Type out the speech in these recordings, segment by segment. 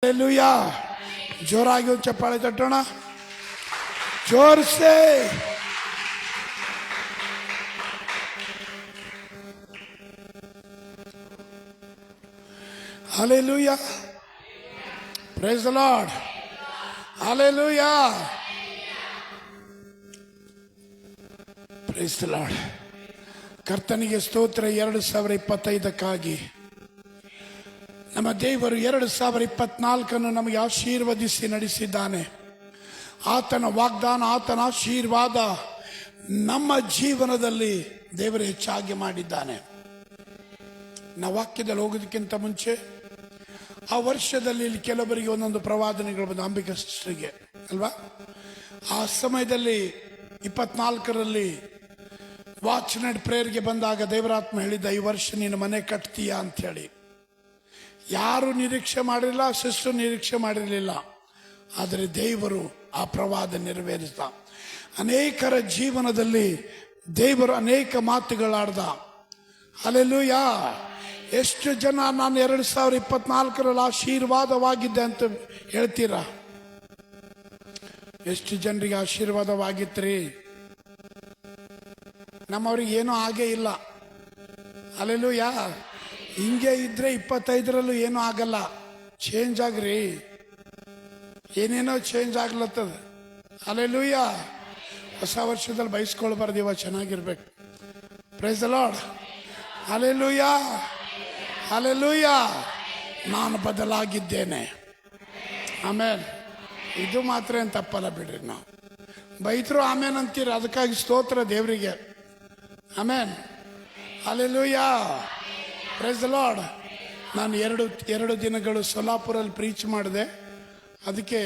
Hallelujah जोराಗಿ ಒಂದು ಚಪ್ಪಾಳೆ ತಟ್ಟೋಣ ಜೋರ್ಸೆ hallelujah praise the lord hallelujah praise the lord ಕರ್ತನಿಗೆ ಸ್ತೋತ್ರ 2025 ನಮ್ಮ ದೇವರು 2024 ನಮಗೆ ಆಶೀರ್ವದಿಸಿ ನಡೆಸಿದ್ದಾನೆ. ಆತನ ವಾಗ್ದಾನ, ಆತನ ಆಶೀರ್ವಾದ ನಮ್ಮ ಜೀವನದಲ್ಲಿ ದೇವರು ಹೆಚ್ಚಾಗಿ ಮಾಡಿದ್ದಾನೆ. ನಾವು ವಾಕ್ಯದಲ್ಲಿ ಹೋಗೋದಕ್ಕಿಂತ ಮುಂಚೆ ಆ ವರ್ಷದಲ್ಲಿ ಇಲ್ಲಿ ಕೆಲವರಿಗೆ ಒಂದೊಂದು ಪ್ರವಾದನೆಗಳು ಬಂದು ಅಂಬಿಕಾ ಸಿಸ್ಟರ್ಗೆ ಅಲ್ವಾ, ಆ ಸಮಯದಲ್ಲಿ 24ರಲ್ಲಿ ವಾಚ್ ನೈಟ್ ಪ್ರೇಯರ್ಗೆ ಬಂದಾಗ ದೇವರಾತ್ಮ ಹೇಳಿದ್ದ, ಈ ವರ್ಷ ನೀನು ಮನೆ ಕಟ್ತೀಯಾ ಅಂತ ಹೇಳಿ. ಯಾರು ನಿರೀಕ್ಷೆ ಮಾಡಿರಲಿಲ್ಲ, ಸಿಸ್ಟರ್ ನಿರೀಕ್ಷೆ ಮಾಡಿರಲಿಲ್ಲ, ಆದರೆ ದೇವರು ಆ ಪ್ರವಾದ ನೆರವೇರಿಸಿದ. ಅನೇಕರ ಜೀವನದಲ್ಲಿ ದೇವರು ಅನೇಕ ಮಾತುಗಳಾಡ್ದ. ಹಲ್ಲೆಲೂಯಾ. ಎಷ್ಟು ಜನ ನಾನು 2024ರಲ್ಲಿ ಆಶೀರ್ವಾದವಾಗಿದ್ದೆ ಅಂತ ಹೇಳ್ತೀರಾ? ಎಷ್ಟು ಜನರಿಗೆ ಆಶೀರ್ವಾದವಾಗಿತ್ರಿ? ನಮ್ಮವ್ರಿಗೆ ಏನೂ ಆಗೇ ಇಲ್ಲ. ಹಲ್ಲೆಲೂಯಾ. ಹಿಂಗೆ ಇದ್ರೆ 25ರಲ್ಲೂ ಏನೂ ಆಗಲ್ಲ. ಚೇಂಜ್ ಆಗ್ರಿ, ಏನೇನೋ ಚೇಂಜ್ ಆಗ್ಲತ್ತದ. ಹಲ್ಲೆಲೂಯಾ. ಹೊಸ ವರ್ಷದಲ್ಲಿ ಬಯಸ್ಕೊಳ್ಬಾರ್ದು, ಇವಾಗ ಚೆನ್ನಾಗಿರ್ಬೇಕು. Price the lord. Hallelujah hallelujah. ನಾನು ಬದಲಾಗಿದ್ದೇನೆ. ಆಮೇಲೆ ಇದು ಮಾತ್ರ ಏನು ತಪ್ಪಲ್ಲ ಬಿಡ್ರಿ. ನಾವು ಬೈತರು ಆಮೇನ್ ಅಂತೀರ, ಅದಕ್ಕಾಗಿ ಸ್ತೋತ್ರ ದೇವರಿಗೆ. ಆಮೇನ್. ಹಲ್ಲೆಲೂಯಾ. Praise the lord. ನಾನು ಎರಡು ದಿನಗಳು ಸೊಲ್ಲಾಪುರಲ್ಲಿ ಪ್ರೀಚ್ ಮಾಡಿದೆ. ಅದಕ್ಕೆ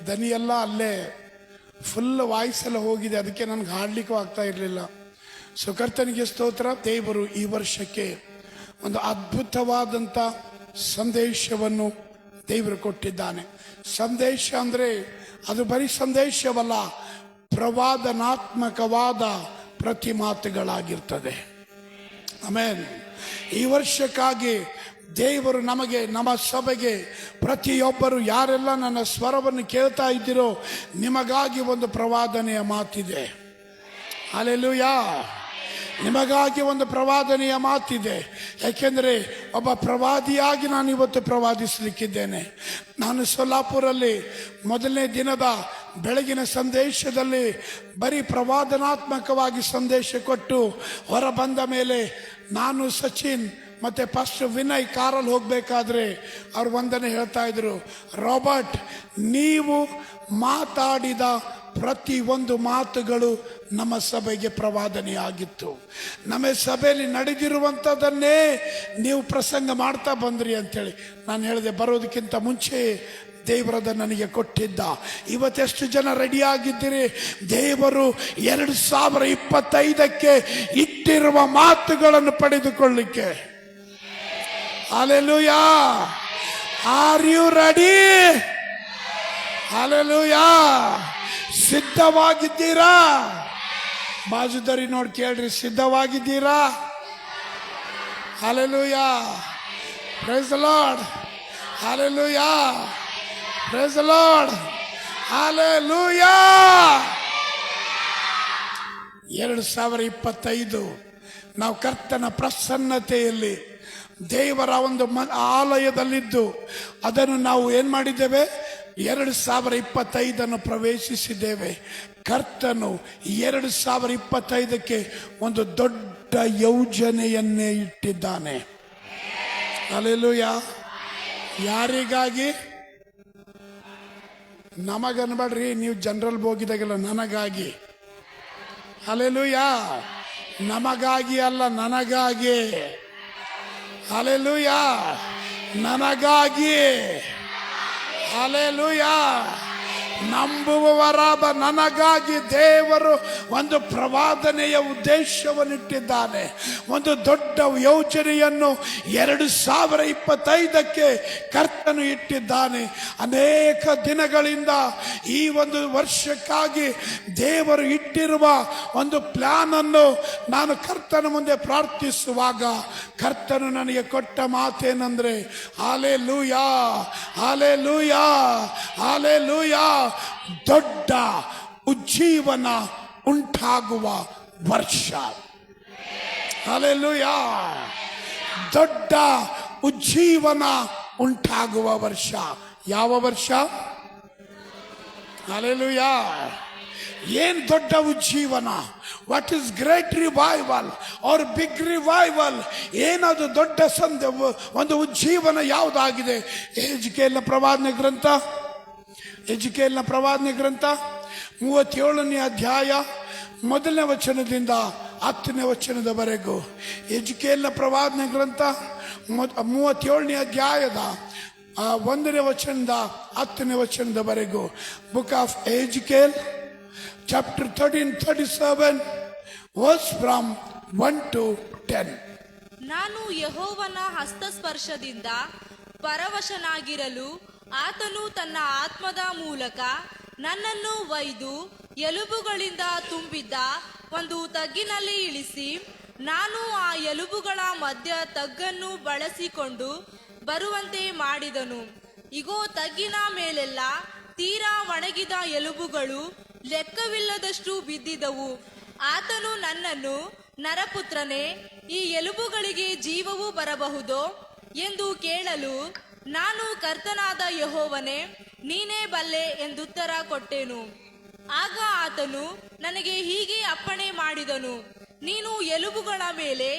ದನಿಯೆಲ್ಲ ಅಲ್ಲೇ ಫುಲ್ ವಾಯ್ಸ್ ಎಲ್ಲ ಹೋಗಿದೆ. ಅದಕ್ಕೆ ನನಗೆ ಹಾಡ್ಲಿಕ್ಕೂ ಆಗ್ತಾ ಇರಲಿಲ್ಲ. ಸೊ ಕರ್ತನಿಗೆ ಸ್ತೋತ್ರ. ದೇವರು ಈ ವರ್ಷಕ್ಕೆ ಒಂದು ಅದ್ಭುತವಾದಂಥ ಸಂದೇಶವನ್ನು ದೇವರು ಕೊಟ್ಟಿದ್ದಾನೆ. ಸಂದೇಶ ಅಂದರೆ ಅದು ಬರೀ ಸಂದೇಶವಲ್ಲ, ಪ್ರವಾದನಾತ್ಮಕವಾದ ಪ್ರತಿ ಮಾತುಗಳಾಗಿರ್ತದೆ. ಆಮೇನ್. ಈ ವರ್ಷಕ್ಕಾಗಿ ದೇವರು ನಮಗೆ, ನಮ್ಮ ಸಭೆಗೆ, ಪ್ರತಿಯೊಬ್ಬರು ಯಾರೆಲ್ಲ ನನ್ನ ಸ್ವರವನ್ನು ಕೇಳ್ತಾ ಇದ್ದೀರೋ ನಿಮಗಾಗಿ ಒಂದು ಪ್ರವಾದನೆಯ ಮಾತಿದೆ. ಹಲ್ಲೆಲೂಯಾ. ನಿಮಗಾಗಿ ಒಂದು ಪ್ರವಾದನೆಯ ಮಾತಿದೆ. ಯಾಕೆಂದರೆ ಒಬ್ಬ ಪ್ರವಾದಿಯಾಗಿ ನಾನು ಇವತ್ತು ಪ್ರವಾದಿಸಲಿಕ್ಕಿದ್ದೇನೆ. ನಾನು ಸೊಲ್ಲಾಪುರಲ್ಲಿ ಮೊದಲನೇ ದಿನದ ಬೆಳಗಿನ ಸಂದೇಶದಲ್ಲಿ ಬರೀ ಪ್ರವಾದನಾತ್ಮಕವಾಗಿ ಸಂದೇಶ ಕೊಟ್ಟು ಹೊರ ಬಂದ ಮೇಲೆ ನಾನು, ಸಚಿನ್ ಮತ್ತು ಪಾಸ್ಟರ್ ವಿನಯ್ ಕಾರಲ್ಲಿ ಹೋಗಬೇಕಾದ್ರೆ ಅವ್ರು ಒಂದನೇ ಹೇಳ್ತಾ ಇದ್ರು, ರಾಬರ್ಟ್, ನೀವು ಮಾತಾಡಿದ ಪ್ರತಿ ಒಂದು ಮಾತುಗಳು ನಮ್ಮ ಸಭೆಗೆ ಪ್ರವಾದನೆಯಾಗಿತ್ತು. ನಮ್ಮ ಸಭೆಯಲ್ಲಿ ನಡೆದಿರುವಂಥದ್ದನ್ನೇ ನೀವು ಪ್ರಸಂಗ ಮಾಡ್ತಾ ಬಂದ್ರಿ ಅಂತೇಳಿ ನಾನು ಹೇಳಿದೆ. ಬರೋದಕ್ಕಿಂತ ಮುಂಚೆ ದೇವರದ ನನಗೆ ಕೊಟ್ಟಿದ್ದ. ಇವತ್ತೆಷ್ಟು ಜನ ರೆಡಿಯಾಗಿದ್ದೀರಿ? ದೇವರು 2025ಕ್ಕೆ ಇಟ್ಟಿರುವ ಮಾತುಗಳನ್ನು ಪಡೆದುಕೊಳ್ಳಿಕ್ಕೆ. Hallelujah. Are you ready? Hallelujah. ಸಿದ್ಧವಾಗಿದ್ದೀರಾ? ಬಾಜುದರಿ ನೋಡಿ ಕೇಳ್ರಿ, ಸಿದ್ಧವಾಗಿದ್ದೀರಾ? Hallelujah. Praise the lord. Hallelujah. Praise the lord. Hallelujah. 2025 ನಾವು ಕರ್ತನ ಪ್ರಸನ್ನತೆಯಲ್ಲಿ ದೇವರ ಒಂದು ಆಲಯದಲ್ಲಿದ್ದು ಅದನ್ನು ನಾವು ಏನು ಮಾಡಿದ್ದೇವೆ? 2025 ಪ್ರವೇಶಿಸಿದ್ದೇವೆ. ಕರ್ತನು 2025ಕ್ಕೆ ಒಂದು ದೊಡ್ಡ ಯೋಜನೆಯನ್ನೇ ಇಟ್ಟಿದ್ದಾನೆ. ಹಲ್ಲೆಲೂಯಾ. ಯಾರಿಗಾಗಿ? ನಮಗನ್ಬೇಡ್ರಿ, ನೀವು ಜನರಲ್ ಹೋಗಿದಾಗೆಲ್ಲ ನನಗಾಗಿ. ಹಲ್ಲೆಲೂಯಾ. ನಮಗಾಗಿ ಅಲ್ಲ, ನನಗಾಗಿ. ಹಲ್ಲೆಲೂಯಾ. ನನಗಾಗಿ. ಹಲ್ಲೆಲೂಯಾ. ನಂಬುವವರಾದ ನನಗಾಗಿ ದೇವರು ಒಂದು ಪ್ರವಾದನೆಯ ಉದ್ದೇಶವನ್ನಿಟ್ಟಿದ್ದಾನೆ. ಒಂದು ದೊಡ್ಡ ಯೋಜನೆಯನ್ನು 2025ಕ್ಕೆ ಕರ್ತನು ಇಟ್ಟಿದ್ದಾನೆ. ಅನೇಕ ದಿನಗಳಿಂದ ಈ ಒಂದು ವರ್ಷಕ್ಕಾಗಿ ದೇವರು ಇಟ್ಟಿರುವ ಒಂದು ಪ್ಲಾನ್ ಅನ್ನು ನಾನು ಕರ್ತನ ಮುಂದೆ ಪ್ರಾರ್ಥಿಸುವಾಗ ಕರ್ತನು ನನಗೆ ಕೊಟ್ಟ ಮಾತೇನೆಂದ್ರೆ, ಹಾಲೆಲೂಯಾ, ಹಾಲೆಲೂಯಾ, ಹಾಲೆಲೂಯಾ, ದೊಡ್ಡ ಉಜ್ಜೀವನ ಉಂಟಾಗುವ ವರ್ಷ. ಹಾಲೆಲೂಯಾ, ದೊಡ್ಡ ಉಜ್ಜೀವನ ಉಂಟಾಗುವ ವರ್ಷ. ಯಾವ ವರ್ಷ? ಹಾಲೆಲೂಯಾ. ಏನ್ ದೊಡ್ಡ ಉಜ್ಜೀವನ? What is great revival R big revival? ಏನದು ದೊಡ್ಡ ಒಂದು ಉಜ್ಜೀವನ ಯಾವುದಾಗಿದೆ? ಎಜ್ಕೇಲನ ಪ್ರವಾದನೆ ಗ್ರಂಥ, ಎಜ್ಕೇಲನ ಪ್ರವಾದನೆ ಗ್ರಂಥ 37ನೇ ಅಧ್ಯಾಯ 1ನೇ ವಚನದಿಂದ 10ನೇ ವಚನದವರೆಗೂ. ಎಜ್ಕೇಲನ ಪ್ರವಾದನೆ ಗ್ರಂಥ 37ನೇ ಅಧ್ಯಾಯದ 1ನೇ ವಚನದ 10ನೇ ವಚನದವರೆಗೂ. Book of Ezekiel chapter 37 verse from 1 to 10. ನಾನು ಯೆಹೋವನ ಹಸ್ತಸ್ಪರ್ಶದಿಂದ ಪರವಶನಾಗಿರಲು ಆತನು ತನ್ನ ಆತ್ಮದ ಮೂಲಕ ನನ್ನನ್ನು ಒಯ್ದು ಎಲುಬುಗಳಿಂದ ತುಂಬಿದ್ದ ಒಂದು ತಗ್ಗಿನಲ್ಲಿ ಇಳಿಸಿ, ನಾನು ಆ ಎಲುಬುಗಳ ಮಧ್ಯ ತಗ್ಗನ್ನು ಬಳಸಿಕೊಂಡು ಬರುವಂತೆ ಮಾಡಿದನು. ಇಗೋ, ತಗ್ಗಿನ ಮೇಲೆಲ್ಲ ತೀರಾ ಒಣಗಿದ ಎಲುಬುಗಳು ಲೆಕ್ಕವಿಲ್ಲದಷ್ಟು ಬಿದ್ದಿದ್ದವು. ಆತನು ನನ್ನನ್ನು, ನರಪುತ್ರನೇ, ಈ ಎಲುಬುಗಳಿಗೆ ಜೀವವು ಬರಬಹುದೋ ಎಂದು ಕೇಳಲು, ನಾನು ಕರ್ತನಾದ ಯೆಹೋವನೇ, ನೀನೇ ಬಲ್ಲೆ ಎಂದುತ್ತರ ಕೊಟ್ಟೆನು. ಆಗ ಆತನು ನನಗೆ ಹೀಗೆ ಅಪ್ಪಣೆ ಮಾಡಿದನು, ನೀನು ಎಲುಬುಗಳ ಮೇಲೆ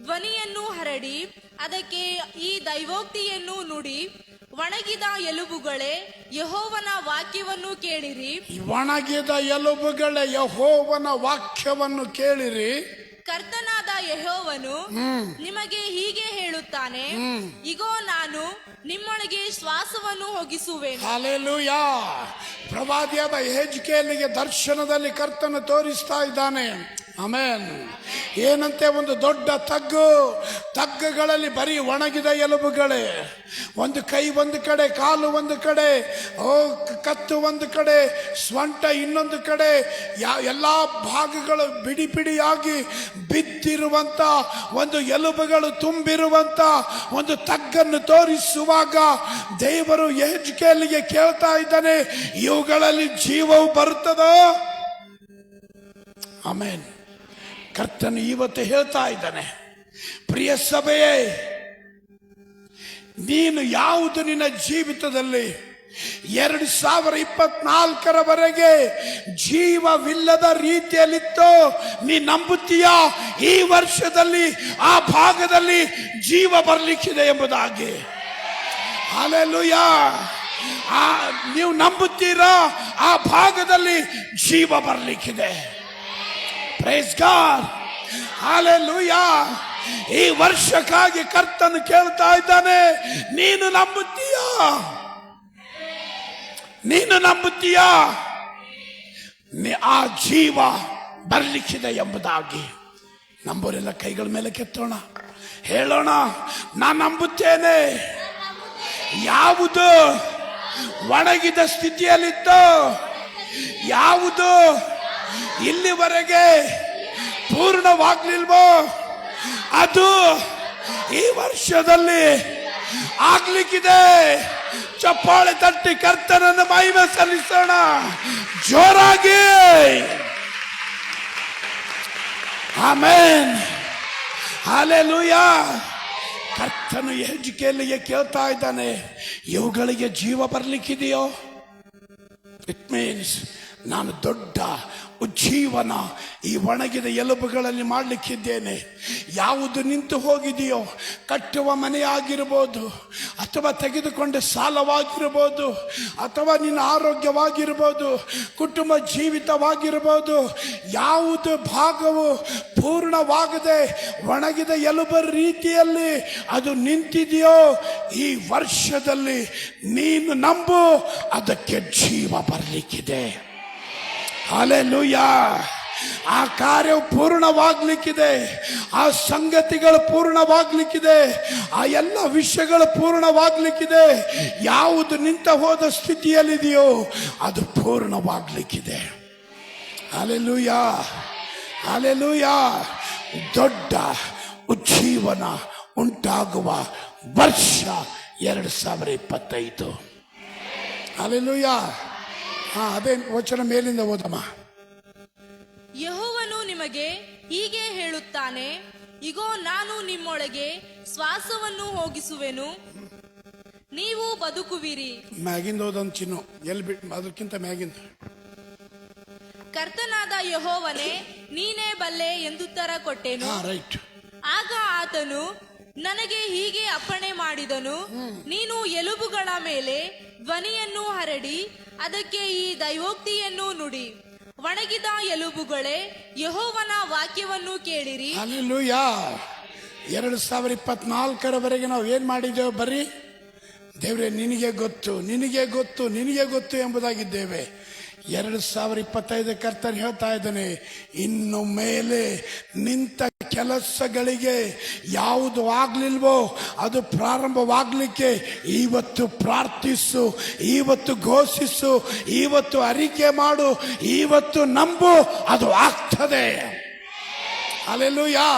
ಧ್ವನಿಯನ್ನು ಹರಡಿ ಅದಕ್ಕೆ ಈ ದೈವೋಕ್ತಿಯನ್ನು ನುಡಿ, ಒಣಗಿದ ಎಲುಬುಗಳೇ, ಯೆಹೋವನ ವಾಕ್ಯವನ್ನು ಕೇಳಿರಿ. ಒಣಗಿದ ಎಲುಬುಗಳೇ, ಯೆಹೋವನ ವಾಕ್ಯವನ್ನು ಕೇಳಿರಿ. ಕರ್ತನಾದ ಯೆಹೋವನು ನಿಮಗೆ ಹೀಗೆ ಹೇಳುತ್ತಾನೆ, ಇಗೋ, ನಾನು ನಿಮ್ಮೊಳಗೆ ಶ್ವಾಸವನ್ನು ಹೋಗಿಸುವೆನು. ಹಲ್ಲೆಲೂಯಾ. ಪ್ರವಾದಿಯಾದ ಎಜ್ಕೇಲನಿಗೆ ದರ್ಶನದಲ್ಲಿ ಕರ್ತನು ತೋರಿಸ್ತಾ ಇದ್ದಾನೆ. ಆಮೆನ್. ಏನಂತೆ? ಒಂದು ದೊಡ್ಡ ತಗ್ಗುಗಳಲ್ಲಿ ಬರೀ ಒಣಗಿದ ಎಲುಬುಗಳೇ. ಒಂದು ಕೈ ಒಂದು ಕಡೆ, ಕಾಲು ಒಂದು ಕಡೆ, ಕತ್ತು ಒಂದು ಕಡೆ, ಸ್ವಂಟ ಇನ್ನೊಂದು ಕಡೆ, ಎಲ್ಲಾ ಭಾಗಗಳು ಬಿಡಿ ಬಿಡಿಯಾಗಿ ಬಿದ್ದಿರುವಂತ ಒಂದು ಎಲುಬುಗಳು ತುಂಬಿರುವಂತ ಒಂದು ತಗ್ಗನ್ನು ತೋರಿಸುವಾಗ ದೇವರು ಎಜ್ಕೇಲನಿಗೆ ಕೇಳ್ತಾ ಇದ್ದಾನೆ, ಇವುಗಳಲ್ಲಿ ಜೀವವು ಬರುತ್ತದೋ? ಆಮೆನ್. ಕರ್ತನು ಇವತ್ತು ಹೇಳ್ತಾ ಇದ್ದಾನೆ, ಪ್ರಿಯ ಸಭೆಯೇ, ನೀನು ಯಾವುದು ನಿನ್ನ ಜೀವಿತದಲ್ಲಿ 2024ರವರೆಗೆ ಜೀವವಿಲ್ಲದ ರೀತಿಯಲ್ಲಿತ್ತೋ ನೀ ನಂಬುತ್ತೀಯಾ? ಈ ವರ್ಷದಲ್ಲಿ ಆ ಭಾಗದಲ್ಲಿ ಜೀವ ಬರಲಿಕ್ಕಿದೆ ಎಂಬುದಾಗಿ. ಹಲ್ಲೆಲೂಯಾ. ನೀವು ನಂಬುತ್ತೀರಾ? ಆ ಭಾಗದಲ್ಲಿ ಜೀವ ಬರಲಿಕ್ಕಿದೆ. Price God. ಹಲ್ಲೆಲೂಯಾ. ಈ ವರ್ಷಕ್ಕಾಗಿ ಕರ್ತನು ಕೇಳ್ತಾ ಇದ್ದಾನೆ, ನೀನು ನಂಬುತ್ತೀಯಾ? ನೀನು ನಂಬುತ್ತೀಯಾ? ಆ ಜೀವ ಬರಲಿಕ್ಕಿದೆ ಎಂಬುದಾಗಿ. ನಂಬೋರೆಲ್ಲ ಕೈಗಳ ಮೇಲೆ ಕೆತ್ತೋಣ, ಹೇಳೋಣ, ನಾನು ನಂಬುತ್ತೇನೆ. ಯಾವುದು ಒಣಗಿದ ಸ್ಥಿತಿಯಲ್ಲಿತ್ತೋ, ಯಾವುದು ಇಲ್ಲಿವರೆಗೆ ಪೂರ್ಣವಾಗ್ಲಿಲ್ವೋ, ಅದು ಈ ವರ್ಷದಲ್ಲಿ ಆಗ್ಲಿಕ್ಕಿದೆ. ಚಪ್ಪಾಳೆ ತಟ್ಟಿ ಕರ್ತನನ್ನು ಮಹಿಮೆ ಸಲ್ಲಿಸೋಣ ಜೋರಾಗಿ. ಆಮೆನ್. ಹಲ್ಲೆಲೂಯಾ. ಕರ್ತನು ಎಜ್ಕೇಲನಿಗೆ ಕೇಳ್ತಾ ಇದ್ದಾನೆ, ಇವುಗಳಿಗೆ ಜೀವ ಬರ್ಲಿಕ್ಕಿದೆಯೋ? ಇಟ್ ಮೀನ್ಸ್ ನಾನು ದೊಡ್ಡ ಉಜ್ಜೀವನ ಈ ಒಣಗಿದ ಎಲುಬುಗಳಲ್ಲಿ ಮಾಡಲಿಕ್ಕಿದ್ದೇನೆ. ಯಾವುದು ನಿಂತು ಹೋಗಿದೆಯೋ, ಕಟ್ಟುವ ಮನೆಯಾಗಿರ್ಬೋದು, ಅಥವಾ ತೆಗೆದುಕೊಂಡ ಸಾಲವಾಗಿರ್ಬೋದು, ಅಥವಾ ನಿನ್ನ ಆರೋಗ್ಯವಾಗಿರ್ಬೋದು, ಕುಟುಂಬ ಜೀವಿತವಾಗಿರ್ಬೋದು, ಯಾವುದು ಭಾಗವು ಪೂರ್ಣವಾಗದೆ ಒಣಗಿದ ಎಲುಬ ರೀತಿಯಲ್ಲಿ ಅದು ನಿಂತಿದೆಯೋ, ಈ ವರ್ಷದಲ್ಲಿ ನೀನು ನಂಬು, ಅದಕ್ಕೆ ಜೀವ ಬರಲಿಕ್ಕಿದೆ. ಹಲ್ಲೆಲೂಯಾ. ಆ ಕಾರ್ಯವು ಪೂರ್ಣವಾಗ್ಲಿಕ್ಕಿದೆ, ಆ ಸಂಗತಿಗಳು ಪೂರ್ಣವಾಗ್ಲಿಕ್ಕಿದೆ, ಆ ಎಲ್ಲ ವಿಷಯಗಳು ಪೂರ್ಣವಾಗ್ಲಿಕ್ಕಿದೆ. ಯಾವುದು ನಿಂತ ಹೋದ ಸ್ಥಿತಿಯಲ್ಲಿದೆಯೋ ಅದು ಪೂರ್ಣವಾಗ್ಲಿಕ್ಕಿದೆ. Hallelujah, hallelujah. ದೊಡ್ಡ ಉಜ್ಜೀವನ ಉಂಟಾಗುವ ವರ್ಷ 2025. ಹಲ್ಲೆಲೂಯಾ. ಅದೇ ವಚನ ಮೇಲಿಂದ ಓದಮ್ಮ. ಯೆಹೋವನು ನಿಮಗೆ ಹೀಗೆ ಹೇಳುತ್ತಾನೆ, ಇಗೋ ನಾನು ನಿಮ್ಮೊಳಗೆ ಶ್ವಾಸವನ್ನು ಹೋಗಿಸುವೆನು, ನೀವು ಬದುಕುವಿರಿ. ಮ್ಯಾಗಿಂದ ಓದೊಂದು ಚಿನ್ನು, ಎಲ್ಲಿ ಬಿಟ್ಟು ಅದಕ್ಕಿಂತ ಮ್ಯಾಗಿಂದ. ಕರ್ತನಾದ ಯೆಹೋವನೇ ನೀನೇ ಬಲ್ಲೆ ಎಂದುತ್ತರ ಕೊಟ್ಟೆನು. ರೈಟ್. ಆಗ ಆತನು ನನಗೆ ಹೀಗೆ ಅಪ್ಪಣೆ ಮಾಡಿದನು, ನೀನು ಎಲುಬುಗಳ ಮೇಲೆ ಧ್ವನಿಯನ್ನು ಹರಡಿ ಅದಕ್ಕೆ ಈ ದೈವೋಕ್ತಿಯನ್ನು ನುಡಿ. ಒಣಗಿದ ಎಲುಬುಗಳೇ, ಯೆಹೋವನ ವಾಕ್ಯವನ್ನು ಕೇಳಿರಿ. ಹಲ್ಲೆಲೂಯಾ. 2024 ನಾವು ಏನ್ ಮಾಡಿದ್ದೇವೆ? ಬರೀ ದೇವ್ರೆ ನಿನಗೆ ಗೊತ್ತು, ನಿನಗೆ ಗೊತ್ತು, ನಿನಗೆ ಗೊತ್ತು ಎಂಬುದಾಗಿದ್ದೇವೆ. 2025 ಕರ್ತನು ಹೇಳ್ತಾ ಇದ್ದಾನೆ, ಇನ್ನು ಮೇಲೆ ನಿಂತ ಕೆಲಸಗಳಿಗೆ ಯಾವುದು ಆಗ್ಲಿಲ್ವೋ ಅದು ಪ್ರಾರಂಭವಾಗ್ಲಿಕ್ಕೆ ಇವತ್ತು ಪ್ರಾರ್ಥಿಸು, ಇವತ್ತು ಘೋಷಿಸು, ಇವತ್ತು ಅರಿಕೆ ಮಾಡು, ಇವತ್ತು ನಂಬು, ಅದು ಆಗ್ತದೆ. ಹಲ್ಲೆಲೂಯಾ.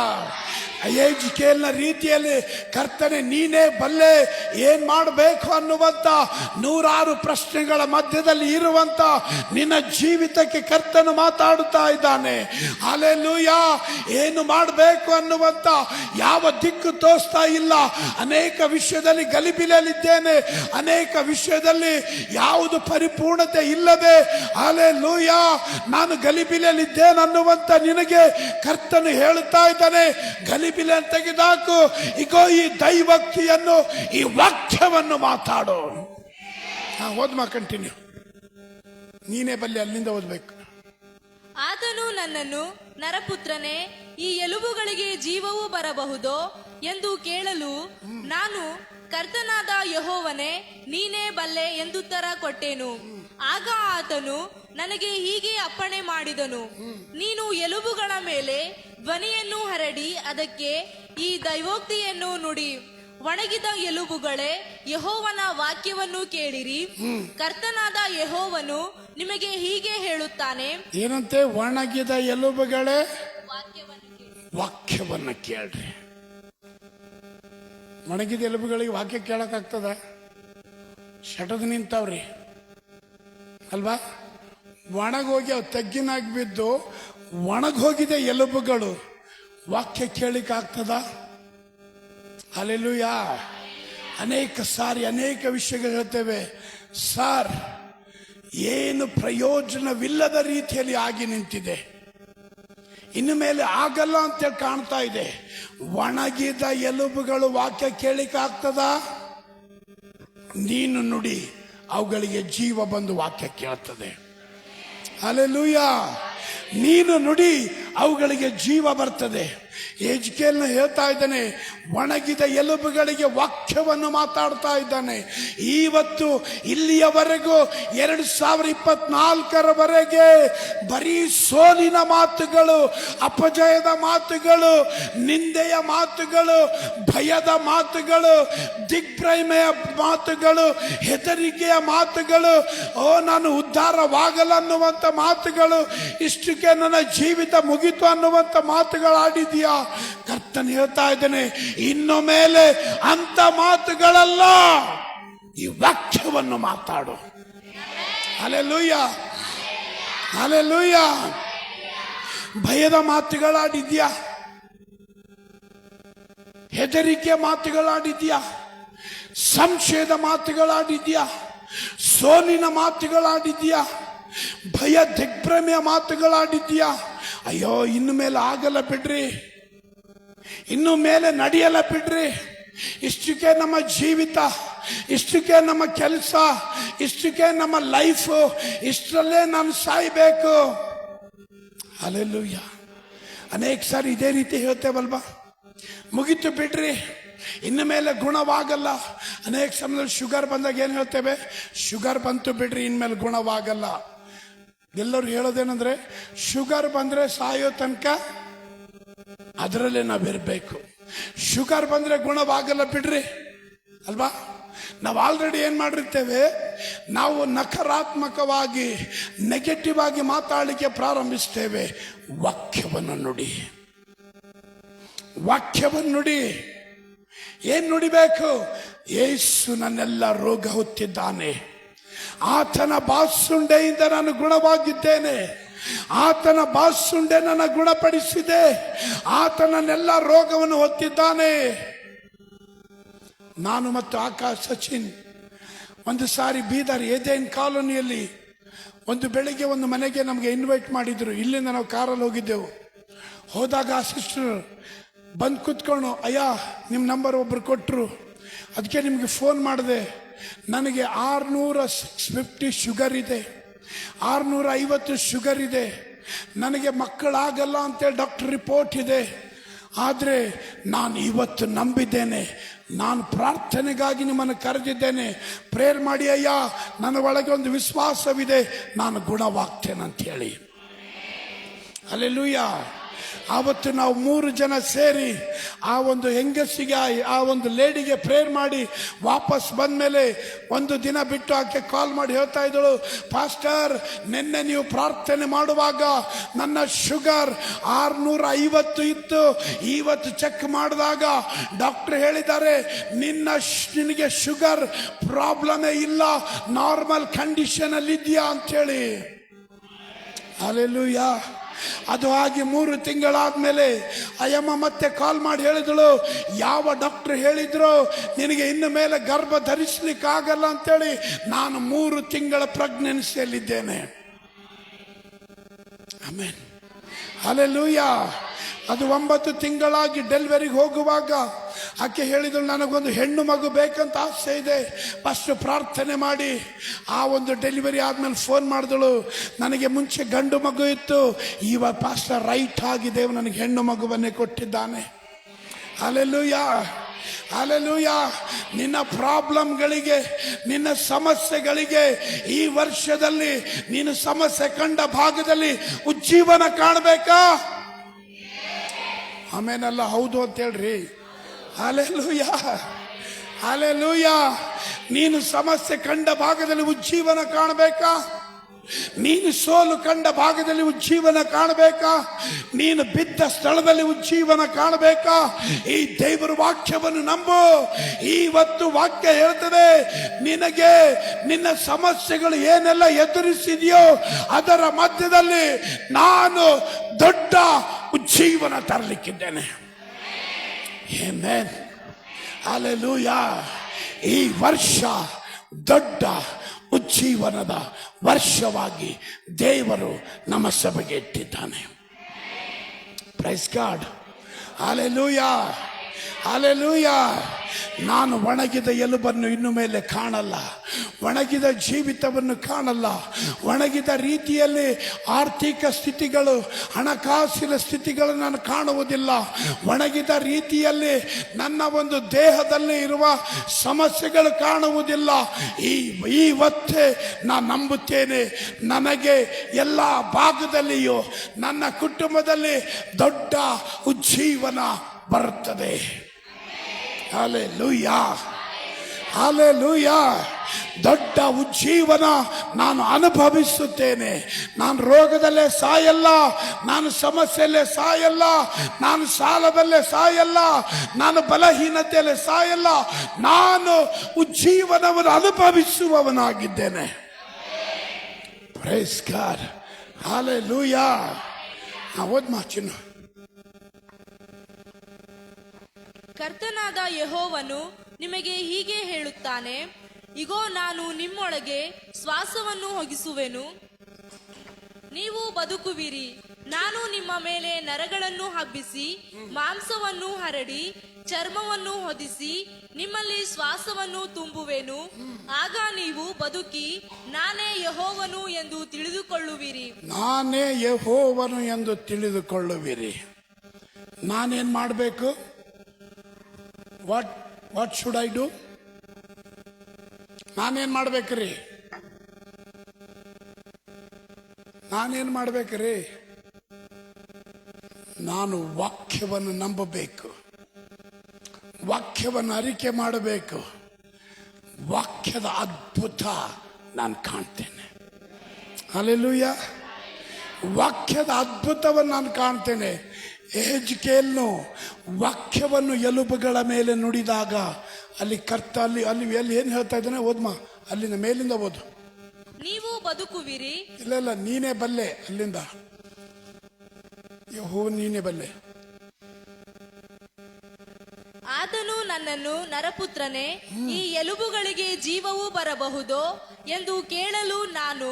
ಯೆಜ್ಕೇಲನ ರೀತಿಯಲ್ಲಿ ಕರ್ತನೆ ನೀನೇ ಬಲ್ಲೆ, ಏನ್ ಮಾಡಬೇಕು ಅನ್ನುವಂತ ನೂರಾರು ಪ್ರಶ್ನೆಗಳ ಮಧ್ಯದಲ್ಲಿ ಇರುವಂತ ನಿನ್ನ ಜೀವಿತಕ್ಕೆ ಕರ್ತನು ಮಾತಾಡುತ್ತಾ ಇದ್ದಾನೆ. ಹಲ್ಲೆಲೂಯಾ. ಏನು ಮಾಡಬೇಕು ಅನ್ನುವಂತ ಯಾವ ದಿಕ್ಕು ತೋರಿಸ್ತಾ ಇಲ್ಲ. ಅನೇಕ ವಿಷಯದಲ್ಲಿ ಗಲಿಬಿಲಿಯಲ್ಲಿದ್ದೇನೆ, ಅನೇಕ ವಿಷಯದಲ್ಲಿ ಯಾವುದು ಪರಿಪೂರ್ಣತೆ ಇಲ್ಲದೆ ಹಲ್ಲೆಲೂಯಾ ನಾನು ಗಲಿಬಿಲಿಯಲ್ಲಿದ್ದೇನೆ ಅನ್ನುವಂತ ನಿನಗೆ ಕರ್ತನು ಹೇಳುತ್ತಾ ಇದ್ದಾನೆ, ಗಲಿಬಿಲಿಯನ್ನು ತೆಗೆದಾಕು. ಈಗೋ ಈ ದೈವೋಕ್ತಿಯನ್ನು, ಈ ವಾಕ್ಯವನ್ನು ಮಾತಾಡು. ಓದ್ಮಾ, ಕಂಟಿನ್ಯೂ. ನೀನೇ ಬಲ್ಲಿ, ಅಲ್ಲಿಂದ ಓದ್ಬೇಕು. ಆತನು ನನ್ನನ್ನು, ನರಪುತ್ರನೇ, ಈ ಎಲುಬುಗಳಿಗೆ ಜೀವವು ಬರಬಹುದೋ ಎಂದು ಕೇಳಲು ನಾನು, ಕರ್ತನಾದ ಯೆಹೋವನೇ ನೀನೇ ಬಲ್ಲೆ ಎಂದುತ್ತರ ಕೊಟ್ಟೆನು. ಆಗ ಆತನು ನನಗೆ ಹೀಗೆ ಅಪ್ಪಣೆ ಮಾಡಿದನು, ನೀನು ಎಲುಬುಗಳ ಮೇಲೆ ಧ್ವನಿಯನ್ನು ಹರಡಿ ಅದಕ್ಕೆ ಈ ದೈವೋಕ್ತಿಯನ್ನು ನುಡಿ. ಒಣಗಿದ ಎಲುಬುಗಳೇ, ಯೆಹೋವನ ವಾಕ್ಯವನ್ನು ಕೇಳಿರಿ. ಕರ್ತನಾದ ಯೆಹೋವನು ನಿಮಗೆ ಹೀಗೆ ಹೇಳುತ್ತಾನೆ. ಏನಂತೆ? ಒಣಗಿದ ಎಲುಬುಗಳೇ, ವಾಕ್ಯವನ್ನು ಕೇಳ್ರಿ. ಒಣಗಿದ ಎಲುಬುಗಳಿಗೆ ವಾಕ್ಯ ಕೇಳಕ್ಕಾಗ್ತದ? ಶಟದ್ ನಿಂತಾವ್ರಿ ಅಲ್ವಾ? ಒಣಗೋಗಿ ಅವು ತಗ್ಗಿನಾಗಿ ಬಿದ್ದು ಒಣಗೋಗಿದೆ ಎಲುಬುಗಳು, ವಾಕ್ಯ ಕೇಳಿಕಾಗ್ತದ? ಹಲ್ಲೆಲೂಯಾ. ಅನೇಕ ಸಾರಿ ಅನೇಕ ವಿಷಯಗಳು ಹೇಳ್ತೇವೆ, ಸರ್ ಏನು ಪ್ರಯೋಜನವಿಲ್ಲದ ರೀತಿಯಲ್ಲಿ ಆಗಿ ನಿಂತಿದೆ, ಇನ್ನು ಮೇಲೆ ಆಗಲ್ಲ ಅಂತೇಳಿ ಕಾಣ್ತಾ ಇದೆ. ಒಣಗಿದ ಎಲುಬುಗಳು ವಾಕ್ಯ ಕೇಳಿಕಾಗ್ತದ? ನೀನು ನುಡಿ, ಅವುಗಳಿಗೆ ಜೀವ ಬಂದು ವಾಕ್ಯ ಕೇಳ್ತದೆ. ಹಲ್ಲೆಲೂಯಾ. ನೀನು ನುಡಿ, ಅವುಗಳಿಗೆ ಜೀವ ಬರ್ತದೆ. ಯೆಜ್ಕೇಲನ ಹೇಳ್ತಾ ಇದ್ದಾನೆ, ಒಣಗಿದ ಎಲುಬುಗಳಿಗೆ ವಾಕ್ಯವನ್ನು ಮಾತಾಡ್ತಾ ಇದ್ದಾನೆ. ಇವತ್ತು ಇಲ್ಲಿಯವರೆಗೂ 2024 ಬರೀ ಸೋಲಿನ ಮಾತುಗಳು, ಅಪಜಯದ ಮಾತುಗಳು, ನಿಂದೆಯ ಮಾತುಗಳು, ಭಯದ ಮಾತುಗಳು, ದಿಗ್ಭ್ರಮೆಯ ಮಾತುಗಳು, ಹೆದರಿಕೆಯ ಮಾತುಗಳು, ನಾನು ಉದ್ಧಾರವಾಗಲ್ಲ ಅನ್ನುವಂಥ ಮಾತುಗಳು, ಇಷ್ಟಕ್ಕೆ ನನ್ನ ಜೀವಿತ ಮುಗಿತು ಅನ್ನುವಂಥ ಮಾತುಗಳು ಆಡಿದ್ಯಾ? ಕರ್ತನು ಹೇಳ್ತಾ ಇದ್ದಾನೆ, ಇನ್ನು ಮೇಲೆ ಅಂತ ಮಾತುಗಳಲ್ಲ, ಈ ವಾಕ್ಯವನ್ನು ಮಾತಾಡು. Hallelujah, hallelujah. ಭಯದ ಮಾತುಗಳಾಡಿದ್ಯಾ? ಹೆದರಿಕೆ ಮಾತುಗಳಾಡಿದ್ಯಾ? ಸಂಶಯದ ಮಾತುಗಳಾಡಿದ್ಯಾ? ಸೋಲಿನ ಮಾತುಗಳಾಡಿದ್ಯಾ? ಭಯ ದಿಗ್ಭ್ರಮೆಯ ಮಾತುಗಳಾಡಿದ್ಯಾ, ಅಯ್ಯೋ ಇನ್ನು ಮೇಲೆ ಆಗಲ್ಲ ಬಿಡ್ರಿ, ಇನ್ನು ಮೇಲೆ ನಡೆಯಲ್ಲ ಬಿಡ್ರಿ, ಇಷ್ಟಕ್ಕೆ ನಮ್ಮ ಜೀವಿತ, ಇಷ್ಟಕ್ಕೆ ನಮ್ಮ ಕೆಲಸ, ಇಷ್ಟಕ್ಕೆ ನಮ್ಮ ಲೈಫ್, ಇಷ್ಟರಲ್ಲೇ ನಾನು ಸಾಯ್ಬೇಕು. ಹಲ್ಲೆಲೂಯಾ. ಅನೇಕ ಸಾರಿ ಇದೇ ರೀತಿ ಹೇಳ್ತೇವಲ್ವಾ, ಮುಗಿತು ಬಿಡ್ರಿ, ಇನ್ನು ಮೇಲೆ ಗುಣವಾಗಲ್ಲ. ಅನೇಕ ಸಮಯದಲ್ಲಿ ಶುಗರ್ ಬಂದಾಗ ಏನು ಹೇಳ್ತೇವೆ, ಶುಗರ್ ಬಂತು ಬಿಡ್ರಿ, ಇನ್ಮೇಲೆ ಗುಣವಾಗಲ್ಲ. ಎಲ್ಲರೂ ಹೇಳೋದೇನಂದ್ರೆ, ಶುಗರ್ ಬಂದ್ರೆ ಸಾಯೋ ತನಕ ಅದರಲ್ಲೇ ನಾವಿರ್ಬೇಕು, ಶುಗರ್ ಬಂದ್ರೆ ಗುಣವಾಗಲ್ಲ ಬಿಡ್ರಿ ಅಲ್ವಾ. ನಾವು ಆಲ್ರೆಡಿ ಏನ್ ಮಾಡಿರ್ತೇವೆ, ನಾವು ನಕಾರಾತ್ಮಕವಾಗಿ ನೆಗೆಟಿವ್ ಆಗಿ ಮಾತಾಡಲಿಕ್ಕೆ ಪ್ರಾರಂಭಿಸ್ತೇವೆ. ವಾಕ್ಯವನ್ನು ನುಡಿ, ವಾಕ್ಯವನ್ನು ನುಡಿ. ಏನ್ ನುಡಿಬೇಕು? ಯೇಸು ನನ್ನೆಲ್ಲ ರೋಗ ಹೊತ್ತಿದ್ದಾನೆ, ಆತನ ಬಾಸುಂಡೆಯಿಂದ ನಾನು ಗುಣವಾಗಿದ್ದೇನೆ, ಆತನ ಬಾಸುಂಡೆ ನನ್ನ ಗುಣಪಡಿಸಿದೆ, ಆತನನ್ನೆಲ್ಲ ರೋಗವನ್ನು ಹೊತ್ತಿದ್ದಾನೆ. ನಾನು ಮತ್ತು ಆಕಾಶ್ ಸಚಿನ್ ಒಂದು ಸಾರಿ ಬೀದರ್ ಏದೇನ್ ಕಾಲೋನಿಯಲ್ಲಿ ಒಂದು ಬೆಳಿಗ್ಗೆ ಒಂದು ಮನೆಗೆ ನಮಗೆ ಇನ್ವೈಟ್ ಮಾಡಿದ್ರು. ಇಲ್ಲಿಂದ ನಾವು ಕಾರಲ್ಲಿ ಹೋಗಿದ್ದೆವು. ಹೋದಾಗ ಆ ಸಿಸ್ಟರ್ ಬಂದು ಕೂತ್ಕೊಂಡು, ಅಯ್ಯ ನಿಮ್ಮ ನಂಬರ್ ಒಬ್ರು ಕೊಟ್ಟರು, ಅದಕ್ಕೆ ನಿಮಗೆ ಫೋನ್ ಮಾಡಿದೆ. ನನಗೆ 650 ಶುಗರ್ ಇದೆ, 650 ಶುಗರ್ ಇದೆ, ನನಗೆ ಮಕ್ಕಳಾಗಲ್ಲ ಅಂತೇಳಿ ಡಾಕ್ಟರ್ ರಿಪೋರ್ಟ್ ಇದೆ. ಆದರೆ ನಾನು ಇವತ್ತು ನಂಬಿದ್ದೇನೆ, ನಾನು ಪ್ರಾರ್ಥನೆಗಾಗಿ ನಿಮ್ಮನ್ನು ಕರೆದಿದ್ದೇನೆ, ಪ್ರೇಯರ್ ಮಾಡಿ ಅಯ್ಯ, ನನ್ನ ಒಳಗೆ ಒಂದು ವಿಶ್ವಾಸವಿದೆ, ನಾನು ಗುಣವಾಗ್ತೇನೆ ಅಂತ ಹೇಳಿ. ಹಲ್ಲೆಲೂಯಾ. ಆವತ್ತು ನಾವು 3 ಜನ ಸೇರಿ ಆ ಒಂದು ಹೆಂಗಸಿಗೆ, ಆ ಒಂದು ಲೇಡಿಗೆ ಪ್ರೇಯರ್ ಮಾಡಿ ವಾಪಸ್ ಬಂದ್ಮೇಲೆ ಒಂದು ದಿನ ಬಿಟ್ಟು ಆಕೆ ಕಾಲ್ ಮಾಡಿ ಹೇಳ್ತಾ ಇದ್ದಳು, ಪಾಸ್ಟರ್ ನಿನ್ನೆ ನೀವು ಪ್ರಾರ್ಥನೆ ಮಾಡುವಾಗ ನನ್ನ ಶುಗರ್ 650 ಇತ್ತು, ಇವತ್ತು ಚೆಕ್ ಮಾಡಿದಾಗ ಡಾಕ್ಟರ್ ಹೇಳಿದ್ದಾರೆ ನಿನಗೆ ಶುಗರ್ ಪ್ರಾಬ್ಲಮೇ ಇಲ್ಲ, ನಾರ್ಮಲ್ ಕಂಡೀಷನ್ ಅಲ್ಲಿ ಇದೆಯಾ ಅಂತೇಳಿ. ಹಲ್ಲೆಲೂಯಾ. ಅದು ಹಾಗೆ 3 ತಿಂಗಳಾದ್ಮೇಲೆ ಅಯ್ಯಮ್ಮ ಮತ್ತೆ ಕಾಲ್ ಮಾಡಿ ಹೇಳಿದಳು, ಯಾವ ಡಾಕ್ಟರ್ ಹೇಳಿದ್ರು ನಿನಗೆ ಇನ್ನು ಮೇಲೆ ಗರ್ಭ ಧರಿಸ್ಲಿಕ್ಕೆ ಆಗಲ್ಲ ಅಂತೇಳಿ, ನಾನು 3 ತಿಂಗಳ ಪ್ರೆಗ್ನೆನ್ಸಿಯಲ್ಲಿದ್ದೇನೆ. ಆಮೆನ್. ಹಲ್ಲೆಲೂಯಾ. ಅದು 9 ತಿಂಗಳಾಗಿ ಡೆಲಿವರಿಗೆ ಹೋಗುವಾಗ ಆಕೆ ಹೇಳಿದಳು, ನನಗೊಂದು ಹೆಣ್ಣು ಮಗು ಬೇಕಂತ ಆಸೆ ಇದೆ, ಫಸ್ಟ್ ಪ್ರಾರ್ಥನೆ ಮಾಡಿ. ಆ ಒಂದು ಡೆಲಿವರಿ ಆದ್ಮೇಲೆ ಫೋನ್ ಮಾಡಿದಳು, ನನಗೆ ಮುಂಚೆ ಗಂಡು ಮಗು ಇತ್ತು, ಇವಾಗ ಪಾಸ್ಟರ್ ರೈಟ್ ಆಗಿ ದೇವರು ನನಗೆ ಹೆಣ್ಣು ಮಗುವನ್ನೇ ಕೊಟ್ಟಿದ್ದಾನೆ. ಹಲ್ಲೆಲೂಯಾ. ಹಲ್ಲೆಲೂಯಾ. ನಿನ್ನ ಪ್ರಾಬ್ಲಮ್ಗಳಿಗೆ, ನಿನ್ನ ಸಮಸ್ಯೆಗಳಿಗೆ ಈ ವರ್ಷದಲ್ಲಿ ನೀನು ಸಮಸ್ಯೆ ಕಂಡ ಭಾಗದಲ್ಲಿ ಉಜ್ಜೀವನ ಕಾಣಬೇಕಾ? ಆಮೇನಲ್ಲ ಹೌದು ಅಂತ ಹೇಳ್ರಿ. ಹಲ್ಲೆಲೂಯಾ. ಹಲ್ಲೆಲೂಯಾ. ನೀನು ಸಮಸ್ಯೆ ಕಂಡ ಭಾಗದಲ್ಲಿ ಉಜ್ಜೀವನ ಕಾಣಬೇಕಾ? ನೀನು ಸೋಲು ಕಂಡ ಭಾಗದಲ್ಲಿ ಉಜ್ಜೀವನ ಕಾಣಬೇಕಾ? ನೀನು ಬಿದ್ದ ಸ್ಥಳದಲ್ಲಿ ಉಜ್ಜೀವನ ಕಾಣಬೇಕಾ? ಈ ದೇವರ ವಾಕ್ಯವನ್ನು ನಂಬು. ಇವತ್ತು ವಾಕ್ಯ ಹೇಳ್ತದೆ, ನಿನಗೆ ನಿನ್ನ ಸಮಸ್ಯೆಗಳು ಏನೆಲ್ಲ ಎದುರಿಸಿದೆಯೋ ಅದರ ಮಧ್ಯದಲ್ಲಿ ನಾನು ದೊಡ್ಡ ಉಜ್ಜೀವನ ತರಲಿಕ್ಕಿದ್ದೇನೆ. ಆಮೆನ್. ಹಲ್ಲೆಲೂಯಾ. ಈ ವರ್ಷ ದೊಡ್ಡ ಉಜ್ಜೀವನದ ವರ್ಷವಾಗಿ ದೇವರು ನಮ್ಮ ಸಭೆಗೆ ಇಟ್ಟಿದ್ದಾನೆ. Price God. ಹಲ್ಲೆಲೂಯಾ. ಹಲ್ಲೆಲೂಯಾ. ನಾನು ಒಣಗಿದ ಎಲುಬನ್ನು ಇನ್ನು ಮೇಲೆ ಕಾಣಲ್ಲ, ಒಣಗಿದ ಜೀವಿತವನ್ನು ಕಾಣಲ್ಲ, ಒಣಗಿದ ರೀತಿಯಲ್ಲಿ ಆರ್ಥಿಕ ಸ್ಥಿತಿಗಳು, ಹಣಕಾಸಿನ ಸ್ಥಿತಿಗಳು ನಾನು ಕಾಣುವುದಿಲ್ಲ, ಒಣಗಿದ ರೀತಿಯಲ್ಲಿ ನನ್ನ ಒಂದು ದೇಹದಲ್ಲಿ ಇರುವ ಸಮಸ್ಯೆಗಳು ಕಾಣುವುದಿಲ್ಲ. ಇವತ್ತೇ ನಾನು ನಂಬುತ್ತೇನೆ, ನನಗೆ ಎಲ್ಲ ಭಾಗದಲ್ಲಿಯೂ ನನ್ನ ಕುಟುಂಬದಲ್ಲಿ ದೊಡ್ಡ ಉಜ್ಜೀವನ ಬರುತ್ತದೆ. ಹಲ್ಲೆಲೂಯಾ. ಹಲ್ಲೆಲೂಯಾ. ದೊಡ್ಡ ಉಜ್ಜೀವನ ನಾನು ಅನುಭವಿಸುತ್ತೇನೆ. ನಾನು ರೋಗದಲ್ಲೇ ಸಾಯಲ್ಲ, ನಾನು ಸಮಸ್ಯೆಯಲ್ಲೇ ಸಾಯಲ್ಲ, ನಾನು ಸಾಲದಲ್ಲೇ ಸಾಯಲ್ಲ, ನಾನು ಬಲಹೀನತೆಯಲ್ಲೇ ಸಾಯಲ್ಲ, ನಾನು ಉಜ್ಜೀವನವನ್ನು ಅನುಭವಿಸುವವನಾಗಿದ್ದೇನೆ. Praise God. ಹಲ್ಲೆಲೂಯಾ. ಓದ್ ಮಾಚಿನ. ಕರ್ತನಾದ ಯೆಹೋವನು ನಿಮಗೆ ಹೀಗೆ ಹೇಳುತ್ತಾನೆ, ಇಗೋ ನಾನು ನಿಮ್ಮೊಳಗೆ ಶ್ವಾಸವನ್ನು ಹೊಗಿಸುವೆನು, ನೀವು ಬದುಕುವಿರಿ. ನಾನು ನಿಮ್ಮ ಮೇಲೆ ನರಗಳನ್ನು ಹಬ್ಬಿಸಿ ಮಾಂಸವನ್ನು ಹರಡಿ ಚರ್ಮವನ್ನು ಹೊದಿಸಿ ನಿಮ್ಮಲ್ಲಿ ಶ್ವಾಸವನ್ನು ತುಂಬುವೆನು. ಆಗ ನೀವು ಬದುಕಿ ನಾನೇ ಯೆಹೋವನು ಎಂದು ತಿಳಿದುಕೊಳ್ಳುವಿರಿ. ನಾನೇ ಯೆಹೋವನು ಎಂದು ತಿಳಿದುಕೊಳ್ಳುವಿರಿ. ನಾನೇನ್ ಮಾಡಬೇಕು? What should I do? ನಾನೇನ್ ಮಾಡ್ಬೇಕ್ರಿ? ನಾನೇನ್ ಮಾಡ್ಬೇಕ್ರಿ? ನಾನು ವಾಕ್ಯವನ್ನು ನಂಬಬೇಕು, ವಾಕ್ಯವನ್ನು ಅರಿಕೆ ಮಾಡಬೇಕು. ವಾಕ್ಯದ ಅದ್ಭುತ ನಾನು ಕಾಣ್ತೇನೆ. ಹಲ್ಲೆಲೂಯಾ. ವಾಕ್ಯದ ಅದ್ಭುತವನ್ನು ನಾನು ಕಾಣ್ತೇನೆ. ಯೆಹೆಜ್ಕೇಲನು ವಾಕ್ಯವನ್ನು ಎಲುಬುಗಳ ಮೇಲೆ ನುಡಿದಾಗ ಅಲ್ಲಿ ಕರ್ತ ಅಲ್ಲಿ ಏನ್ ಹೇಳ್ತಾ ಇದ್ದಾನೆ? ಓದ್ಮ, ಅಲ್ಲಿಂದ ಮೇಲಿಂದ ಓದು. ನೀವು ಬದುಕುವಿರಿ. ಇಲ್ಲ, ನೀನೇ ಬಲ್ಲೆ. ಅಲ್ಲಿಂದ ಯೆಹೋವ ನೀನೇ ಬಲ್ಲೆ. ಆತನು ನನ್ನನ್ನು, ನರಪುತ್ರನೇ, ಈ ಎಲುಬುಗಳಿಗೆ ಜೀವವು ಬರಬಹುದೋ ಎಂದು ಕೇಳಲು ನಾನು,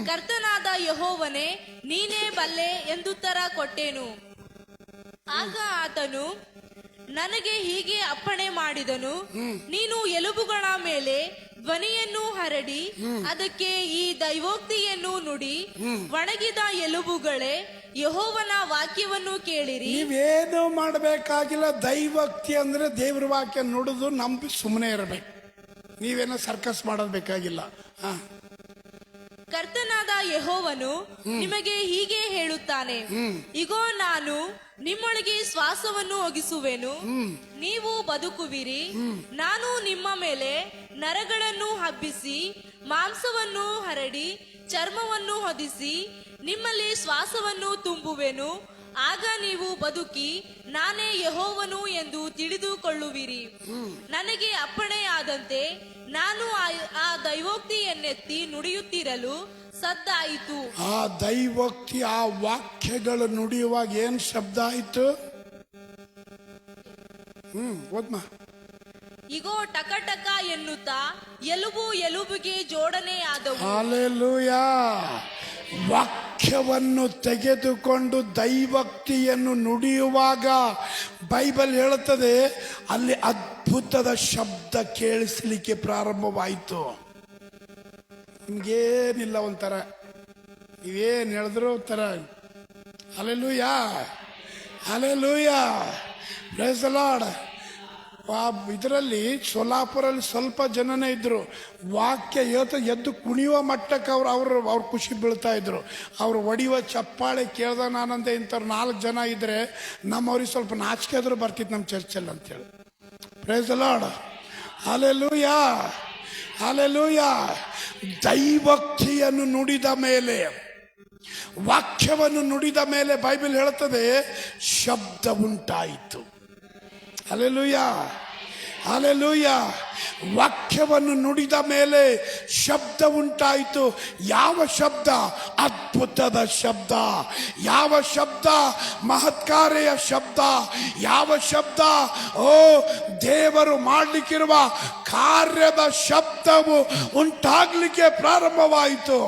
ಕರ್ತನಾದ ಯೆಹೋವನೇ ನೀನೇ ಬಲ್ಲೆ ಎಂದುತ್ತರ ಕೊಟ್ಟೆನು. ಆಗ ಆತನು ನನಗೆ ಹೀಗೆ ಅಪ್ಪಣೆ ಮಾಡಿದನು, ನೀನು ಎಲುಬುಗಳ ಮೇಲೆ ಧ್ವನಿಯನ್ನು ಹರಡಿ ಅದಕ್ಕೆ ಈ ದೈವೋಕ್ತಿಯನ್ನು ನುಡಿ, ಒಣಗಿದ ಎಲುಬುಗಳೇ ಯೆಹೋವನ ವಾಕ್ಯವನ್ನು ಕೇಳಿರಿ. ನೀವೇನು ಮಾಡಬೇಕಾಗಿಲ್ಲ. ದೈವೋಕ್ತಿ ಅಂದ್ರೆ ದೇವ್ರ ವಾಕ್ಯ ನುಡಿದು ನಂಬಿ ಸುಮ್ಮನೆ ಇರಬೇಕು. ನೀವೇನೋ ಸರ್ಕಸ್ ಮಾಡೋದ್ ಬೇಕಾಗಿಲ್ಲ. ಕರ್ತನಾದ ಯೆಹೋವನು ನಿಮಗೆ ಹೀಗೆ ಹೇಳುತ್ತಾನೆ, ಇಗೋ ನಾನು ನಿಮ್ಮೊಳಗೆ ಶ್ವಾಸವನ್ನು ಒಗಿಸುವೆನು, ನೀವು ಬದುಕುವಿರಿ. ನಾನು ನಿಮ್ಮ ಮೇಲೆ ನರಗಳನ್ನು ಹಬ್ಬಿಸಿ ಮಾಂಸವನ್ನು ಹರಡಿ ಚರ್ಮವನ್ನು ಹೊದಿಸಿ ನಿಮ್ಮಲ್ಲಿ ಶ್ವಾಸವನ್ನು ತುಂಬುವೆನು. ಆಗ ನೀವು ಬದುಕಿ ನಾನೇ ಯೆಹೋವನು ಎಂದು ತಿಳಿದುಕೊಳ್ಳುವಿರಿ. ನನಗೆ ಅಪ್ಪಣೆಯಾದಂತೆ ನಾನು ಆ ದೈವೋಕ್ತಿಯನ್ನೆತ್ತಿ ನುಡಿಯುತ್ತಿರಲು ಸದ್ದಾಯಿತು. ಆ ದೈವೋಕ್ತಿ, ಆ ವಾಕ್ಯಗಳು ನುಡಿಯುವಾಗ ಏನ್ ಶಬ್ದ ಆಯ್ತು? ಓದ್ಮ. ಇಗೋ ಟಕಟಕ ಎನ್ನುತ್ತಾ ಎಲುಬು ಎಲುಬಿಗೆ ಜೋಡಣೆ ಆದವು. ಹಲ್ಲೆಲೂಯಾ. ವಾಕ್ಯವನ್ನು ತೆಗೆದುಕೊಂಡು ದೈವೋಕ್ತಿಯನ್ನು ನುಡಿಯುವಾಗ ಬೈಬಲ್ ಹೇಳುತ್ತದೆ ಅಲ್ಲಿ ಅದ್ಭುತದ ಶಬ್ದ ಕೇಳಿಸ್ಲಿಕ್ಕೆ ಪ್ರಾರಂಭವಾಯಿತು. ನಿಮ್ಗೇನಿಲ್ಲ, ಒಂಥರ ನೀವೇನು ಹೇಳಿದ್ರು ಒಂಥರ hallelujah, hallelujah, praise the Lord. ಇದರಲ್ಲಿ ಸೋಲಾಪುರಲ್ಲಿ ಸ್ವಲ್ಪ ಜನನೇ ಇದ್ರು. ವಾಕ್ಯ ಎದ್ದು ಕುಣಿಯುವ ಮಟ್ಟಕ್ಕೆ ಅವ್ರು ಖುಷಿ ಬೀಳ್ತಾ ಇದ್ರು. ಅವ್ರು ಹೊಡಿಯುವ ಚಪ್ಪಾಳೆ ಕೇಳ್ದ ನಾನಂದೆ ಇಂಥವ್ರು 4 ಜನ ಇದ್ರೆ ನಮ್ಮವ್ರಿಗೆ ಸ್ವಲ್ಪ ನಾಚಿಕೆ ಆದ್ರೂ ಬರ್ತಿತ್ತು ನಮ್ಮ ಚರ್ಚಲ್ಲಿ ಅಂತೇಳಿ. Praise the lord, hallelujah, hallelujah. ದೈವೋಕ್ತಿಯನ್ನು ನುಡಿದ ಮೇಲೆ, ವಾಕ್ಯವನ್ನು ನುಡಿದ ಮೇಲೆ ಬೈಬಲ್ ಹೇಳುತ್ತದೆ ಶಬ್ದ ಉಂಟಾಯಿತು. Hallelujah, hallelujah. ವಾಕ್ಯವನ್ನು ನುಡಿದ ಮೇಲೆ ಶಬ್ದ ಉಂಟಾಯಿತು. ಯಾವ ಶಬ್ದ? ಅದ್ಭುತದ ಶಬ್ದ. ಯಾವ ಶಬ್ದ? ಮಹತ್ಕಾರ್ಯ ಶಬ್ದ. ಯಾವ ಶಬ್ದ? ಓ, ದೇವರು ಮಾಡಲಿಕ್ಕಿರುವ ಕಾರ್ಯದ ಶಬ್ದವು ಉಂಟಾಗ್ಲಿಕ್ಕೆ ಪ್ರಾರಂಭವಾಯಿತು.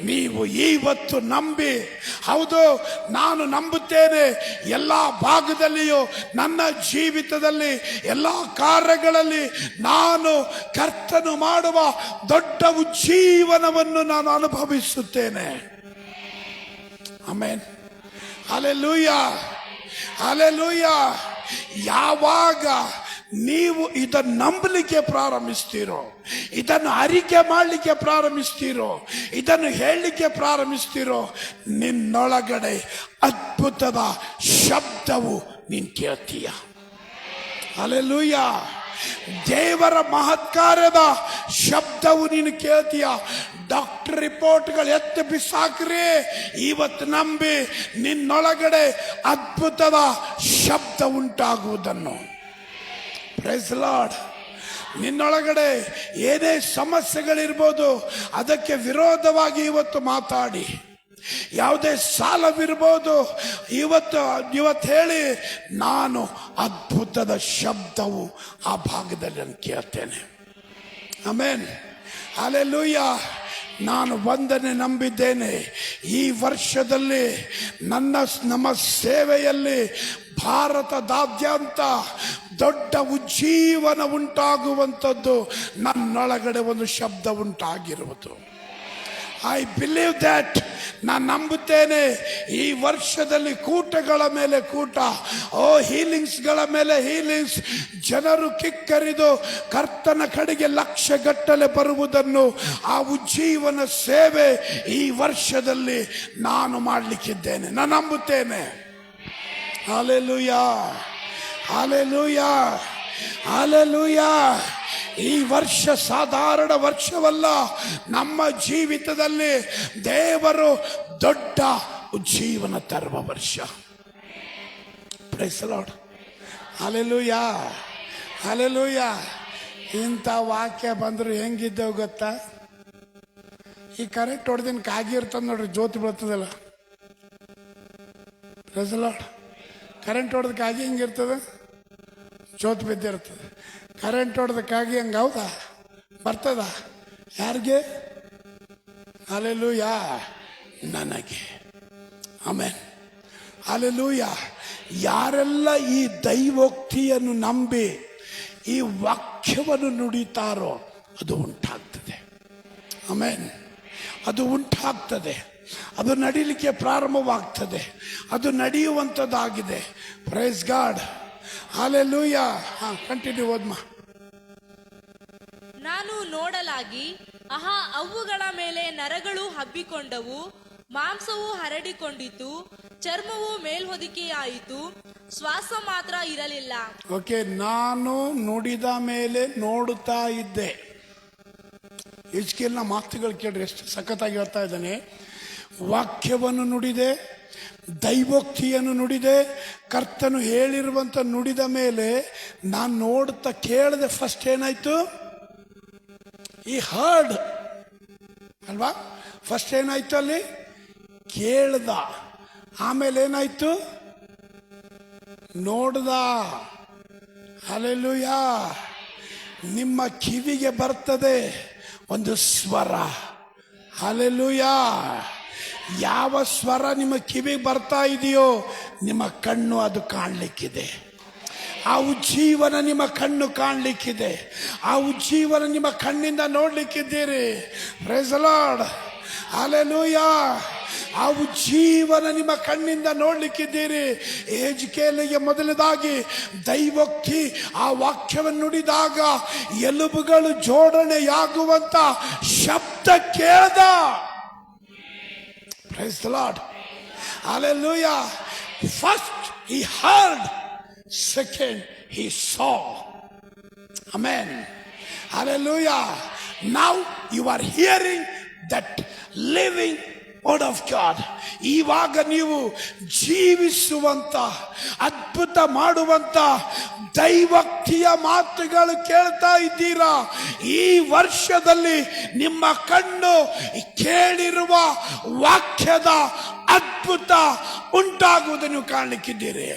ನೀವು ಇವತ್ತು ನಂಬಿ, ಹೌದು ನಾನು ನಂಬುತ್ತೇನೆ, ಎಲ್ಲ ಭಾಗದಲ್ಲಿಯೂ ನನ್ನ ಜೀವಿತದಲ್ಲಿ ಎಲ್ಲ ಕಾರ್ಯಗಳಲ್ಲಿ ನಾನು ಕರ್ತನು ಮಾಡುವ ದೊಡ್ಡ ಉಜ್ಜೀವನವನ್ನು ನಾನು ಅನುಭವಿಸುತ್ತೇನೆ. Amen, hallelujah, hallelujah. ಯಾವಾಗ ನೀವು ಇದನ್ನು ನಂಬಲಿಕ್ಕೆ ಪ್ರಾರಂಭಿಸ್ತೀರೋ, ಇದನ್ನು ಅರಿಕೆ ಮಾಡಲಿಕ್ಕೆ ಪ್ರಾರಂಭಿಸ್ತೀರೋ, ಇದನ್ನು ಹೇಳಲಿಕ್ಕೆ ಪ್ರಾರಂಭಿಸ್ತೀರೋ, ನಿನ್ನೊಳಗಡೆ ಅದ್ಭುತದ ಶಬ್ದವು ನೀನು ಕೇಳ್ತೀಯ. ಹಲ್ಲೆಲೂಯಾ. ದೇವರ ಮಹತ್ಕಾರ್ಯದ ಶಬ್ದವು ನೀನು ಕೇಳ್ತೀಯ. ಡಾಕ್ಟರ್ ರಿಪೋರ್ಟ್ಗಳು ಎತ್ತು ಬಿಸಾಕ್ರಿ, ಇವತ್ತು ನಂಬಿ ನಿನ್ನೊಳಗಡೆ ಅದ್ಭುತದ ಶಬ್ದ ಉಂಟಾಗುವುದನ್ನು. Price the lord. ನಿನ್ನೊಳಗಡೆ ಏನೇ ಸಮಸ್ಯೆಗಳಿರ್ಬೋದು, ಅದಕ್ಕೆ ವಿರೋಧವಾಗಿ ಇವತ್ತು ಮಾತಾಡಿ. ಯಾವುದೇ ಸಾಲವಿರ್ಬೋದು, ಇವತ್ತು ಹೇಳಿ, ನಾನು ಅದ್ಭುತದ ಶಬ್ದವು ಆ ಭಾಗದಲ್ಲಿ ನಾನು ಕೇಳ್ತೇನೆ. Amen, hallelujah. ನಾನು ಒಂದನ್ನೇ ನಂಬಿದ್ದೇನೆ, ಈ ವರ್ಷದಲ್ಲಿ ನಮ್ಮ ಸೇವೆಯಲ್ಲಿ ಭಾರತದಾದ್ಯಂತ ದೊಡ್ಡ ಉಜ್ಜೀವನ ಉಂಟಾಗುವಂಥದ್ದು ನನ್ನೊಳಗಡೆ ಒಂದು ಶಬ್ದ ಉಂಟಾಗಿರುವುದು. I believe that. ನಾನು ನಂಬುತ್ತೇನೆ ಈ ವರ್ಷದಲ್ಲಿ ಕೂಟಗಳ ಮೇಲೆ ಕೂಟ, ಹೀಲಿಂಗ್ಸ್ಗಳ ಮೇಲೆ ಹೀಲಿಂಗ್ಸ್, ಜನರು ಕಿಕ್ಕರಿದು ಕರ್ತನ ಕಡೆಗೆ ಲಕ್ಷಗಟ್ಟಲೆ ಬರುವುದನ್ನು, ಆ ಉಜ್ಜೀವನ ಸೇವೆ ಈ ವರ್ಷದಲ್ಲಿ ನಾನು ಮಾಡಲಿಕ್ಕಿದ್ದೇನೆ. ನಾನು ನಂಬುತ್ತೇನೆ. Hallelujah, hallelujah, hallelujah. ಈ ವರ್ಷ ಸಾಧಾರಣ ವರ್ಷವಲ್ಲ. ನಮ್ಮ ಜೀವಿತದಲ್ಲಿ ದೇವರು ದೊಡ್ಡ ಉಜ್ಜೀವನ ತರುವ ವರ್ಷ. Praise the lord. Hallelujah, hallelujah. ಇಂಥ ವಾಕ್ಯ ಬಂದ್ರು ಹೆಂಗಿದ್ದೇವೆ ಗೊತ್ತಾ? ಈ ಕರೆಕ್ಟ್ ಹೊಡೆದಿನ ಕಾಗಿ ಇರ್ತದೆ ನೋಡ್ರಿ, ಜ್ಯೋತಿ ಬೀಳ್ತದಲ್ಲ. Praise the lord. ಕರೆಂಟ್ ಹೊಡೆದ ಕಾಗಿ ಹೆಂಗಿರ್ತದೆ? ಜ್ಯೋತಿ ಬಿದ್ದಿರ್ತದೆ. ಕರೆಂಟ್ ಹೊಡೆದಕ್ಕಾಗಿ ಹಂಗೆ ಹೌದಾ? ಬರ್ತದ ಯಾರಿಗೆ? ಹಲ್ಲೆಲೂಯಾ, ನನಗೆ. Amen, hallelujah. ಯಾರೆಲ್ಲ ಈ ದೈವೋಕ್ತಿಯನ್ನು ನಂಬಿ ಈ ವಾಕ್ಯವನ್ನು ನುಡಿತಾರೋ ಅದು ಉಂಟಾಗ್ತದೆ. ಆಮೆನ್, ಅದು ಉಂಟಾಗ್ತದೆ. ಅದು ನಡೀಲಿಕ್ಕೆ ಪ್ರಾರಂಭವಾಗ್ತದೆ. ಅದು ನಡೆಯುವಂಥದ್ದಾಗಿದೆ. Praise God, hallelujah. ಕಂಟಿನ್ಯೂ ಓದ್ಮ. ನಾನು ನೋಡಲಾಗಿ ಅವುಗಳ ಮೇಲೆ ನರಗಳು ಹಬ್ಬಿಕೊಂಡವು, ಮಾಂಸವು ಹರಡಿಕೊಂಡಿತು, ಚರ್ಮವು ಮೇಲ್ಹೊದಿಕೆಯಾಯಿತು, ಶ್ವಾಸ ಮಾತ್ರ ಇರಲಿಲ್ಲ. ಓಕೆ, ನಾನು ನುಡಿದ ಮೇಲೆ ನೋಡುತ್ತಾ ಇದ್ದೆ. ಹಿಜ್ಕೀಯನ ಮಾತುಗಳು ಕೇಳ್ರಿ, ಎಷ್ಟು ಸಖತ್ತಾಗಿ ಹೇಳ್ತಾ ಇದ್ದಾನೆ. ವಾಕ್ಯವನ್ನು ನುಡಿದೆ, ದೈವೋಕ್ತಿಯನ್ನು ನುಡಿದೆ, ಕರ್ತನು ಹೇಳಿರುವಂತ ನುಡಿದ ಮೇಲೆ ನಾನು ನೋಡ್ತಾ ಕೇಳದೆ. ಫಸ್ಟ್ ಏನಾಯ್ತು? ಈ ಹರ್ಡ್ ಅಲ್ವಾ? ಫಸ್ಟ್ ಏನಾಯ್ತು? ಅಲ್ಲಿ ಕೇಳ್ದ. ಆಮೇಲೆ ಏನಾಯ್ತು? ನೋಡ್ದ. ಹಲ್ಲೆಲೂಯಾ. ನಿಮ್ಮ ಕಿವಿಗೆ ಬರ್ತದೆ ಒಂದು ಸ್ವರ. ಹಲ್ಲೆಲೂಯಾ. ಯಾವ ಸ್ವರ ನಿಮ್ಮ ಕಿವಿಗೆ ಬರ್ತಾ ಇದೆಯೋ ನಿಮ್ಮ ಕಣ್ಣು ಅದು ಕಾಣಲಿಕ್ಕಿದೆ. ಆ ಉಜ್ಜೀವನ ನಿಮ್ಮ ಕಣ್ಣು ಕಾಣಲಿಕ್ಕಿದೆ. ಆ ಉಜ್ಜೀವನ ನಿಮ್ಮ ಕಣ್ಣಿಂದ ನೋಡ್ಲಿಕ್ಕಿದ್ದೀರಿ. Praise the lord, hallelujah. ಆ ಉಜ್ಜೀವನ ನಿಮ್ಮ ಕಣ್ಣಿಂದ ನೋಡ್ಲಿಕ್ಕಿದ್ದೀರಿ. ಹಿಜ್ಕೀಯನಿಗೆ ಮೊದಲದಾಗಿ ದೈವೋಕ್ತಿ, ಆ ವಾಕ್ಯವನ್ನು ನುಡಿದಾಗ ಎಲುಬುಗಳು ಜೋಡಣೆಯಾಗುವಂತ ಶಬ್ದ ಕೇಳ್ದ. Praise the Lord. Hallelujah. First he heard, second he saw. Amen. Hallelujah. Now you are hearing that living word of God. ಇವಾಗ ನೀವು ಜೀವಿಸುವಂತ, ಅದ್ಭುತ ಮಾಡುವಂತ ದೈವೋಕ್ತಿಯ ಮಾತುಗಳು ಕೇಳ್ತಾ ಇದ್ದೀರಾ. ಈ ವರ್ಷದಲ್ಲಿ ನಿಮ್ಮ ಕಣ್ಣು ಕೇಳಿರುವ ವಾಕ್ಯದ ಅದ್ಭುತ ಉಂಟಾಗುವುದನ್ನು ನೀವು ಕಾಣಲಿಕ್ಕಿದ್ದೀರಿ.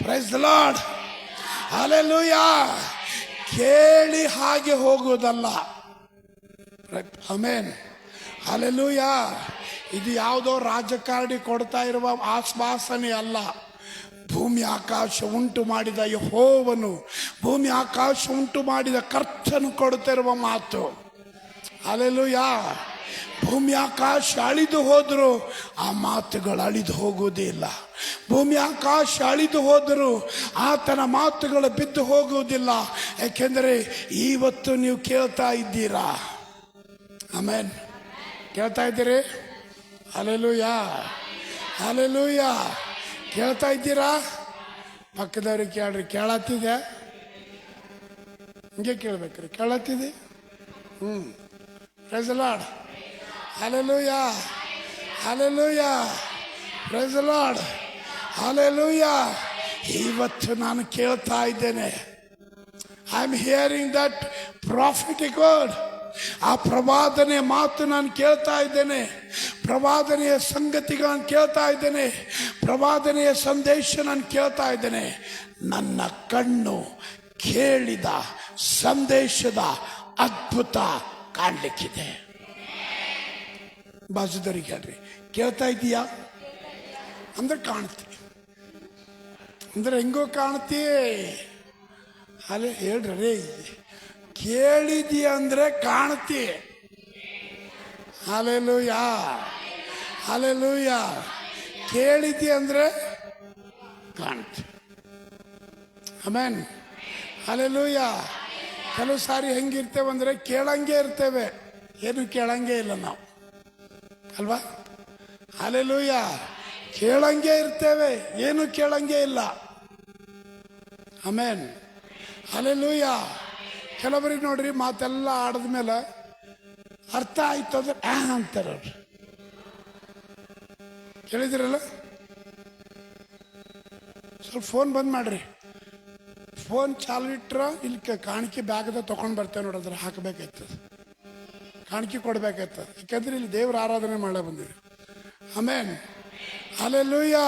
Praise the lord, hallelujah. ಕೇಳಿ ಹಾಗೆ ಹೋಗುವುದಲ್ಲ. Amen, hallelujah. ಇದು ಯಾವುದೋ ರಾಜಕಾರಣಿ ಕೊಡ್ತಾ ಇರುವ ಆಶ್ವಾಸನೆ ಅಲ್ಲ. ಭೂಮಿ ಆಕಾಶ ಉಂಟು ಮಾಡಿದ ಯೆಹೋವನು, ಭೂಮಿ ಆಕಾಶ ಉಂಟು ಮಾಡಿದ ಕರ್ತನು ಕೊಡುತ್ತಿರುವ ಮಾತು. ಹಲ್ಲೆಲೂಯಾ. ಭೂಮಿ ಆಕಾಶ ಅಳಿದು ಹೋದ್ರು ಆ ಮಾತುಗಳು ಅಳಿದು ಹೋಗುವುದಿಲ್ಲ. ಭೂಮಿ ಆಕಾಶ ಅಳಿದು ಹೋದರೂ ಆತನ ಮಾತುಗಳು ಬಿದ್ದು ಹೋಗುವುದಿಲ್ಲ. ಯಾಕೆಂದರೆ ಇವತ್ತು ನೀವು ಕೇಳ್ತಾ ಇದ್ದೀರಾ. ಆಮೆನ್, ಕೇಳ್ತಾ ಇದ್ದೀರಿ. Hallelujah, hallelujah. ಕೇಳ್ತಾ ಇದ್ದೀರಾ? ಪಕ್ಕದವ್ರಿಗೆ ಕೇಳ್ರಿ, ಕೇಳತ್ತಿದೆ? ಹಿಂಗೆ ಕೇಳ್ಬೇಕ್ರಿ, ಕೇಳತ್ತಿದೆ? Praise the lord, hallelujah, hallelujah. Praise the lord, hallelujah. ಇವತ್ತು ನಾನು ಕೇಳ್ತಾ ಇದ್ದೇನೆ. I am hearing that prophetic word. ಆ ಪ್ರವಾದನೆಯ ಮಾತು ನಾನು ಕೇಳ್ತಾ ಇದ್ದೇನೆ. ಪ್ರವಾದನೆಯ ಸಂಗತಿಗಳನ್ನು ಕೇಳ್ತಾ ಇದ್ದೇನೆ. ಪ್ರವಾದನೆಯ ಸಂದೇಶ ನಾನು ಕೇಳ್ತಾ ಇದ್ದೇನೆ. ನನ್ನ ಕಣ್ಣು ಕೇಳಿದ ಸಂದೇಶದ ಅದ್ಭುತ ಕಾಣಲಿಕ್ಕಿದೆ. ಬಾಜುದವ್ರಿಗೆ ಹೇಳ್ರಿ, ಕೇಳ್ತಾ ಇದೀಯಾ ಅಂದ್ರೆ ಕಾಣ್ತಿ ಅಂದ್ರೆ ಹೆಂಗೋ ಕಾಣ್ತಿ. ಅಲ್ಲೇ ಹೇಳ್ರಿ, ಕೇಳಿದೀಯ ಅಂದ್ರೆ ಕಾಣ್ತಿ. Hallelujah, hallelujah. ಕೇಳಿದಿ ಅಂದ್ರೆ ಕಾಣ್ತಿ. Amen, hallelujah. ಕೆಲವು ಸಾರಿ ಹೆಂಗಿರ್ತೇವೆ ಅಂದ್ರೆ ಕೇಳಂಗೆ ಇರ್ತೇವೆ, ಏನು ಕೇಳಂಗೆ ಇಲ್ಲ ನಾವು, ಅಲ್ವಾ? ಹಲ್ಲೆಲೂಯಾ. ಕೇಳಂಗೆ ಇರ್ತೇವೆ, ಏನು ಕೇಳಂಗೆ ಇಲ್ಲ. Amen, hallelujah. ಕೆಲವರಿಗೆ ನೋಡ್ರಿ, ಮಾತೆಲ್ಲ ಆಡಿದ್ಮೇಲೆ ಅರ್ಥ ಆಯ್ತು ಅಂದ್ರೆ ಅಂತಾರ ಅವ್ರು. ಕೇಳಿದಿರಲ್ಲ? ಸ್ವಲ್ಪ ಫೋನ್ ಬಂದ್ ಮಾಡ್ರಿ. ಫೋನ್ ಚಾಲು ಇಟ್ರ ಇಲ್ಲಿ ಕಾಣಿಕೆ ಬ್ಯಾಗದ ತಗೊಂಡ್ ಬರ್ತೇವೆ ನೋಡಿದ್ರೆ ಹಾಕಬೇಕಾಯ್ತದ, ಕಾಣಿಕೆ ಕೊಡ್ಬೇಕಾಯ್ತದ. ಯಾಕಂದ್ರೆ ಇಲ್ಲಿ ದೇವ್ರ ಆರಾಧನೆ ಮಾಡೇ ಬಂದಿರಿ. Amen, hallelujah.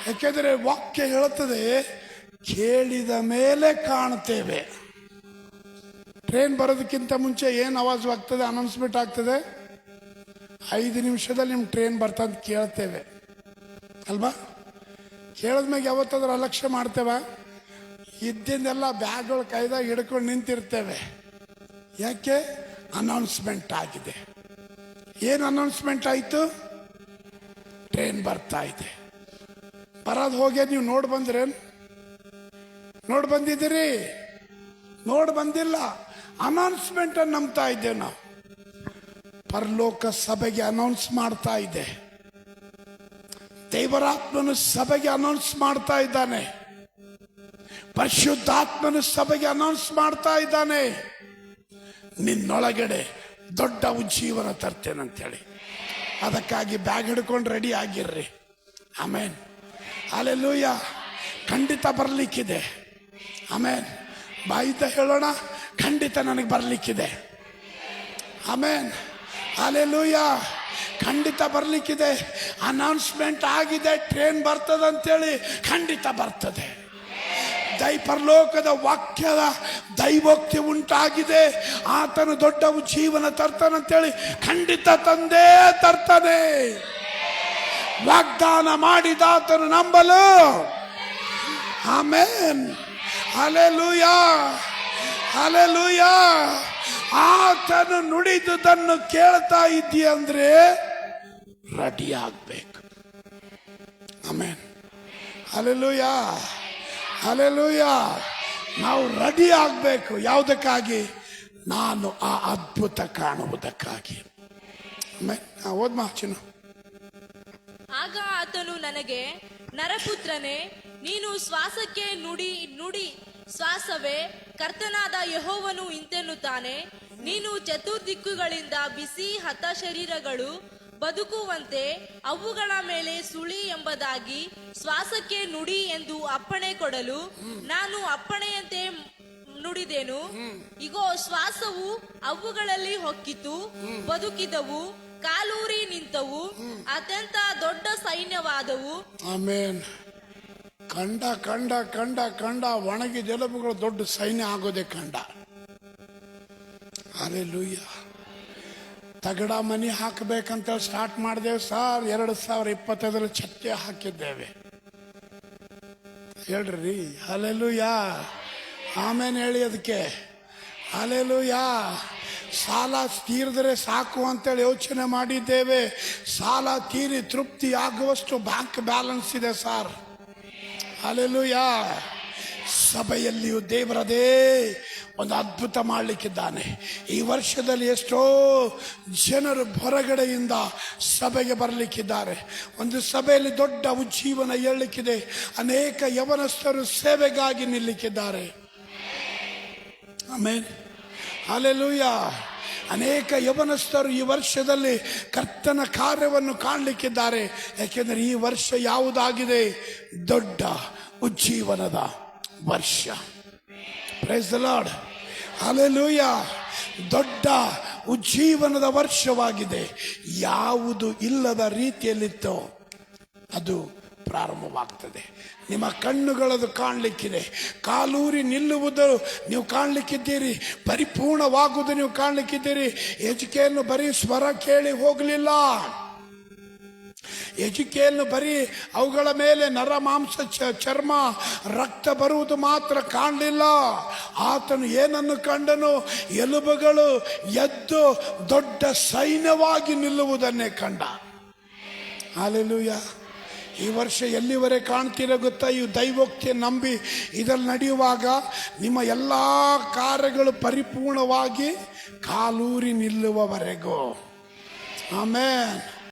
ಯಾಕೆಂದ್ರೆ ವಾಕ್ಯ ಹೇಳುತ್ತದೆ, ಕೇಳಿದ ಮೇಲೆ ಕಾಣ್ತೇವೆ. ಟ್ರೈನ್ ಬರೋದಕ್ಕಿಂತ ಮುಂಚೆ ಏನು ಆವಾಜ್ ಆಗ್ತದೆ, ಅನೌನ್ಸ್ಮೆಂಟ್ ಆಗ್ತದೆ, 5 ನಿಮಿಷದಲ್ಲಿ ನಿಮ್ಮ ಟ್ರೈನ್ ಬರ್ತಂತ ಕೇಳ್ತೇವೆ, ಅಲ್ವಾ? ಕೇಳಿದ್ಮ್ಯಾಗ ಯಾವತ್ತಾದ್ರೂ ಅಲಕ್ಷ್ಯ ಮಾಡ್ತೇವೆ? ಇದ್ದಿಂದೆಲ್ಲ ಬ್ಯಾಗ್ಗಳು ಕೈದಾಗ ಹಿಡ್ಕೊಂಡು ನಿಂತಿರ್ತೇವೆ. ಯಾಕೆ? ಅನೌನ್ಸ್ಮೆಂಟ್ ಆಗಿದೆ. ಏನು ಅನೌನ್ಸ್ಮೆಂಟ್ ಆಯಿತು? ಟ್ರೈನ್ ಬರ್ತಾ ಇದೆ. ಬರೋದು ಹೋಗ್ಯ ನೀವು ನೋಡಿ ಬಂದ್ರೇನು? ನೋಡಿ ಬಂದಿದ್ದೀರಿ? ನೋಡಿ ಬಂದಿಲ್ಲ. ಅನೌನ್ಸ್ಮೆಂಟ್ ಅನ್ನು ನಂಬ್ತಾ ಇದ್ದೇವೆ ನಾವು. ಪರಲೋಕ ಸಭೆಗೆ ಅನೌನ್ಸ್ ಮಾಡ್ತಾ ಇದೆ, ದೇವರಾತ್ಮನು ಸಭೆಗೆ ಅನೌನ್ಸ್ ಮಾಡ್ತಾ ಇದ್ದಾನೆ, ಪರಿಶುದ್ಧಾತ್ಮನು ಸಭೆಗೆ ಅನೌನ್ಸ್ ಮಾಡ್ತಾ ಇದ್ದಾನೆ, ನಿನ್ನೊಳಗಡೆ ದೊಡ್ಡ ಉಜ್ಜೀವನ ತರ್ತೇನಂತೇಳಿ. ಅದಕ್ಕಾಗಿ ಬ್ಯಾಗ್ ಹಿಡ್ಕೊಂಡು ರೆಡಿ ಆಗಿರ್ರಿ. ಆಮೇನ್, ಹಲ್ಲೆಲೂಯಾ. ಖಂಡಿತ ಬರ್ಲಿಕ್ಕಿದೆ. ಆಮೇನ್, ಬಾಯಿದ್ದ ಹೇಳೋಣ, ಖಂಡಿತ ನನಗೆ ಬರ್ಲಿಕ್ಕಿದೆ. ಆಮೇನ್, ಹಲ್ಲೆಲೂಯಾ. ಖಂಡಿತ ಬರ್ಲಿಕ್ಕಿದೆ. ಅನೌನ್ಸ್ಮೆಂಟ್ ಆಗಿದೆ, ಟ್ರೈನ್ ಬರ್ತದಂತೇಳಿ. ಖಂಡಿತ ಬರ್ತದೆ. ಪರಲೋಕದ ವಾಕ್ಯದ ದೈವೋಕ್ತಿ ಉಂಟಾಗಿದೆ. ಆತನು ದೊಡ್ಡ ಜೀವನ ತರ್ತಾನಂತೇಳಿ ಖಂಡಿತ ತಂದೇ ತರ್ತಾನೆ. ವಾಗ್ದಾನ ಮಾಡಿದ ಆತನು ನಂಬಲು. Amen, hallelujah, hallelujah. ಆತನು ನುಡಿದುದನ್ನು ಕೇಳ್ತಾ ಇದ್ದೀಯಂದ್ರೆ ರೆಡಿ ಆಗ್ಬೇಕು. Amen, hallelujah, hallelujah. ನಾವು ರೆಡಿ ಆಗ್ಬೇಕು. ಯಾವುದಕ್ಕಾಗಿ? ನಾನು ಆ ಅದ್ಭುತ ಕಾಣುವುದಕ್ಕಾಗಿ. ಓದ್ಮಾ ಚಿನ್ನು. ಆಗ ಆತನು ನನಗೆ, ನರಪುತ್ರನೇ, ನೀನು ಶ್ವಾಸಕ್ಕೆ ನುಡಿ ಶ್ವಾಸವೇ, ಕರ್ತನಾದ ಯೆಹೋವನು ಇಂತೆನ್ನುತ್ತಾನೆ, ನೀನು ಚತುರ್ದಿಕ್ಕುಗಳಿಂದ ಬಿಸಿ ಹತ ಶರೀರಗಳು ಬದುಕುವಂತೆ ಅವುಗಳ ಮೇಲೆ ಸುಳಿ ಎಂಬುದಾಗಿ ಶ್ವಾಸಕ್ಕೆ ನುಡಿ ಎಂದು ಅಪ್ಪಣೆ ಕೊಡಲು ನಾನು ಅಪ್ಪಣೆಯಂತೆ ನುಡಿದೆನು. ಇಗೋ, ಶ್ವಾಸವು ಅವುಗಳಲ್ಲಿ ಹೊಕ್ಕಿತು, ಬದುಕಿದವು, ಕಾಲೂರಿ ನಿಂತವು, ಅತ್ಯಂತ ದೊಡ್ಡ ಸೈನ್ಯವಾದವು. ಆಮೇನ್. ಕಂಡ ಕಂಡ ಕಂಡ ಕಂಡ ಒಣಗಿದ ಎಲುಬುಗಳು ದೊಡ್ಡ ಸೈನ್ಯ ಆಗೋದೆ ಕಂಡ. ಹಲ್ಲೆಲೂಯಾ. ತಗಡ ಮನಿ ಹಾಕಬೇಕಂತ ಸ್ಟಾರ್ಟ್ ಮಾಡಿದೆವು ಸರ್. 2025 ಛತ್ಯ ಹಾಕಿದ್ದೇವೆ. ಹೇಳ್ರಿ ಹಲ್ಲೆಲೂಯಾ. ಆಮೇನ್ ಹೇಳಿ ಅದಕ್ಕೆ. ಹಲ್ಲೆಲೂಯಾ. ಸಾಲ ತೀರಿದ್ರೆ ಸಾಕು ಅಂತೇಳಿ ಯೋಚನೆ ಮಾಡಿದ್ದೇವೆ. ಸಾಲ ತೀರಿ ತೃಪ್ತಿ ಆಗುವಷ್ಟು ಬ್ಯಾಂಕ್ ಬ್ಯಾಲೆನ್ಸ್ ಇದೆ ಸರ್. ಹಲ್ಲೆಲೂಯಾ. ಸಭೆಯಲ್ಲಿಯೂ ದೇವರದೇ ಒಂದು ಅದ್ಭುತ ಮಾಡಲಿಕ್ಕಿದ್ದಾನೆ. ಈ ವರ್ಷದಲ್ಲಿ ಎಷ್ಟೋ ಜನರು ಹೊರಗಡೆಯಿಂದ ಸಭೆಗೆ ಬರಲಿಕ್ಕಿದ್ದಾರೆ. ಒಂದು ಸಭೆಯಲ್ಲಿ ದೊಡ್ಡ ಉಜ್ಜೀವನ ಏಳಲಿಕ್ಕಿದೆ. ಅನೇಕ ಯವನಸ್ಥರು ಸೇವೆಗಾಗಿ ನಿಲ್ಲಲಿಕ್ಕಿದ್ದಾರೆ. ಆಮೇನ್, ಹಲ್ಲೆಲೂಯಾ. ಅನೇಕ ಯವನಸ್ಥರು ಈ ವರ್ಷದಲ್ಲಿ ಕರ್ತನ ಕಾರ್ಯವನ್ನು ಕಾಣಲಿಕ್ಕಿದ್ದಾರೆ. ಯಾಕೆಂದರೆ ಈ ವರ್ಷ ಯಾವುದಾಗಿದೆ? ದೊಡ್ಡ ಉಜ್ಜೀವನದ ವರ್ಷ. Price the lord. ಹಲ್ಲೆಲೂಯಾ. ದೊಡ್ಡ ಉಜ್ಜೀವನದ ವರ್ಷವಾಗಿದೆ. ಯಾವುದು ಇಲ್ಲದ ರೀತಿಯಲ್ಲಿತ್ತೋ ಅದು ಪ್ರಾರಂಭವಾಗ್ತದೆ. ನಿಮ್ಮ ಕಣ್ಣುಗಳದು ಕಾಣಲಿಕ್ಕಿದೆ. ಕಾಲೂರಿ ನಿಲ್ಲುವುದು ನೀವು ಕಾಣಲಿಕ್ಕಿದ್ದೀರಿ, ಪರಿಪೂರ್ಣವಾಗುವುದು ನೀವು ಕಾಣಲಿಕ್ಕಿದ್ದೀರಿ. ಎಜುಕೇಯನ್ನು ಬರೀ ಸ್ವರ ಕೇಳಿ ಹೋಗಲಿಲ್ಲ. ಎಜುಕೇಯನ್ನು ಬರೀ ಅವುಗಳ ಮೇಲೆ ನರ ಮಾಂಸ ಚರ್ಮ ರಕ್ತ ಬರುವುದು ಮಾತ್ರ ಕಾಣಲಿಲ್ಲ. ಆತನು ಏನನ್ನು ಕಂಡನು? ಎಲುಬುಗಳು ಎದ್ದು ದೊಡ್ಡ ಸೈನ್ಯವಾಗಿ ನಿಲ್ಲುವುದನ್ನೇ ಕಂಡ. ಹಲ್ಲೆಲೂಯಾ. ಈ ವರ್ಷ ಎಲ್ಲಿವರೆಗೆ ಕಾಣ್ತೀರ ಗೊತ್ತಾ? ಈ ದೈವೋಕ್ತಿಯ ನಂಬಿ ಇದರಲ್ಲಿ ನಡೆಯುವಾಗ ನಿಮ್ಮ ಎಲ್ಲ ಕಾರ್ಯಗಳು ಪರಿಪೂರ್ಣವಾಗಿ ಕಾಲೂರಿ ನಿಲ್ಲುವವರೆಗೂ. ಆಮೇನ್.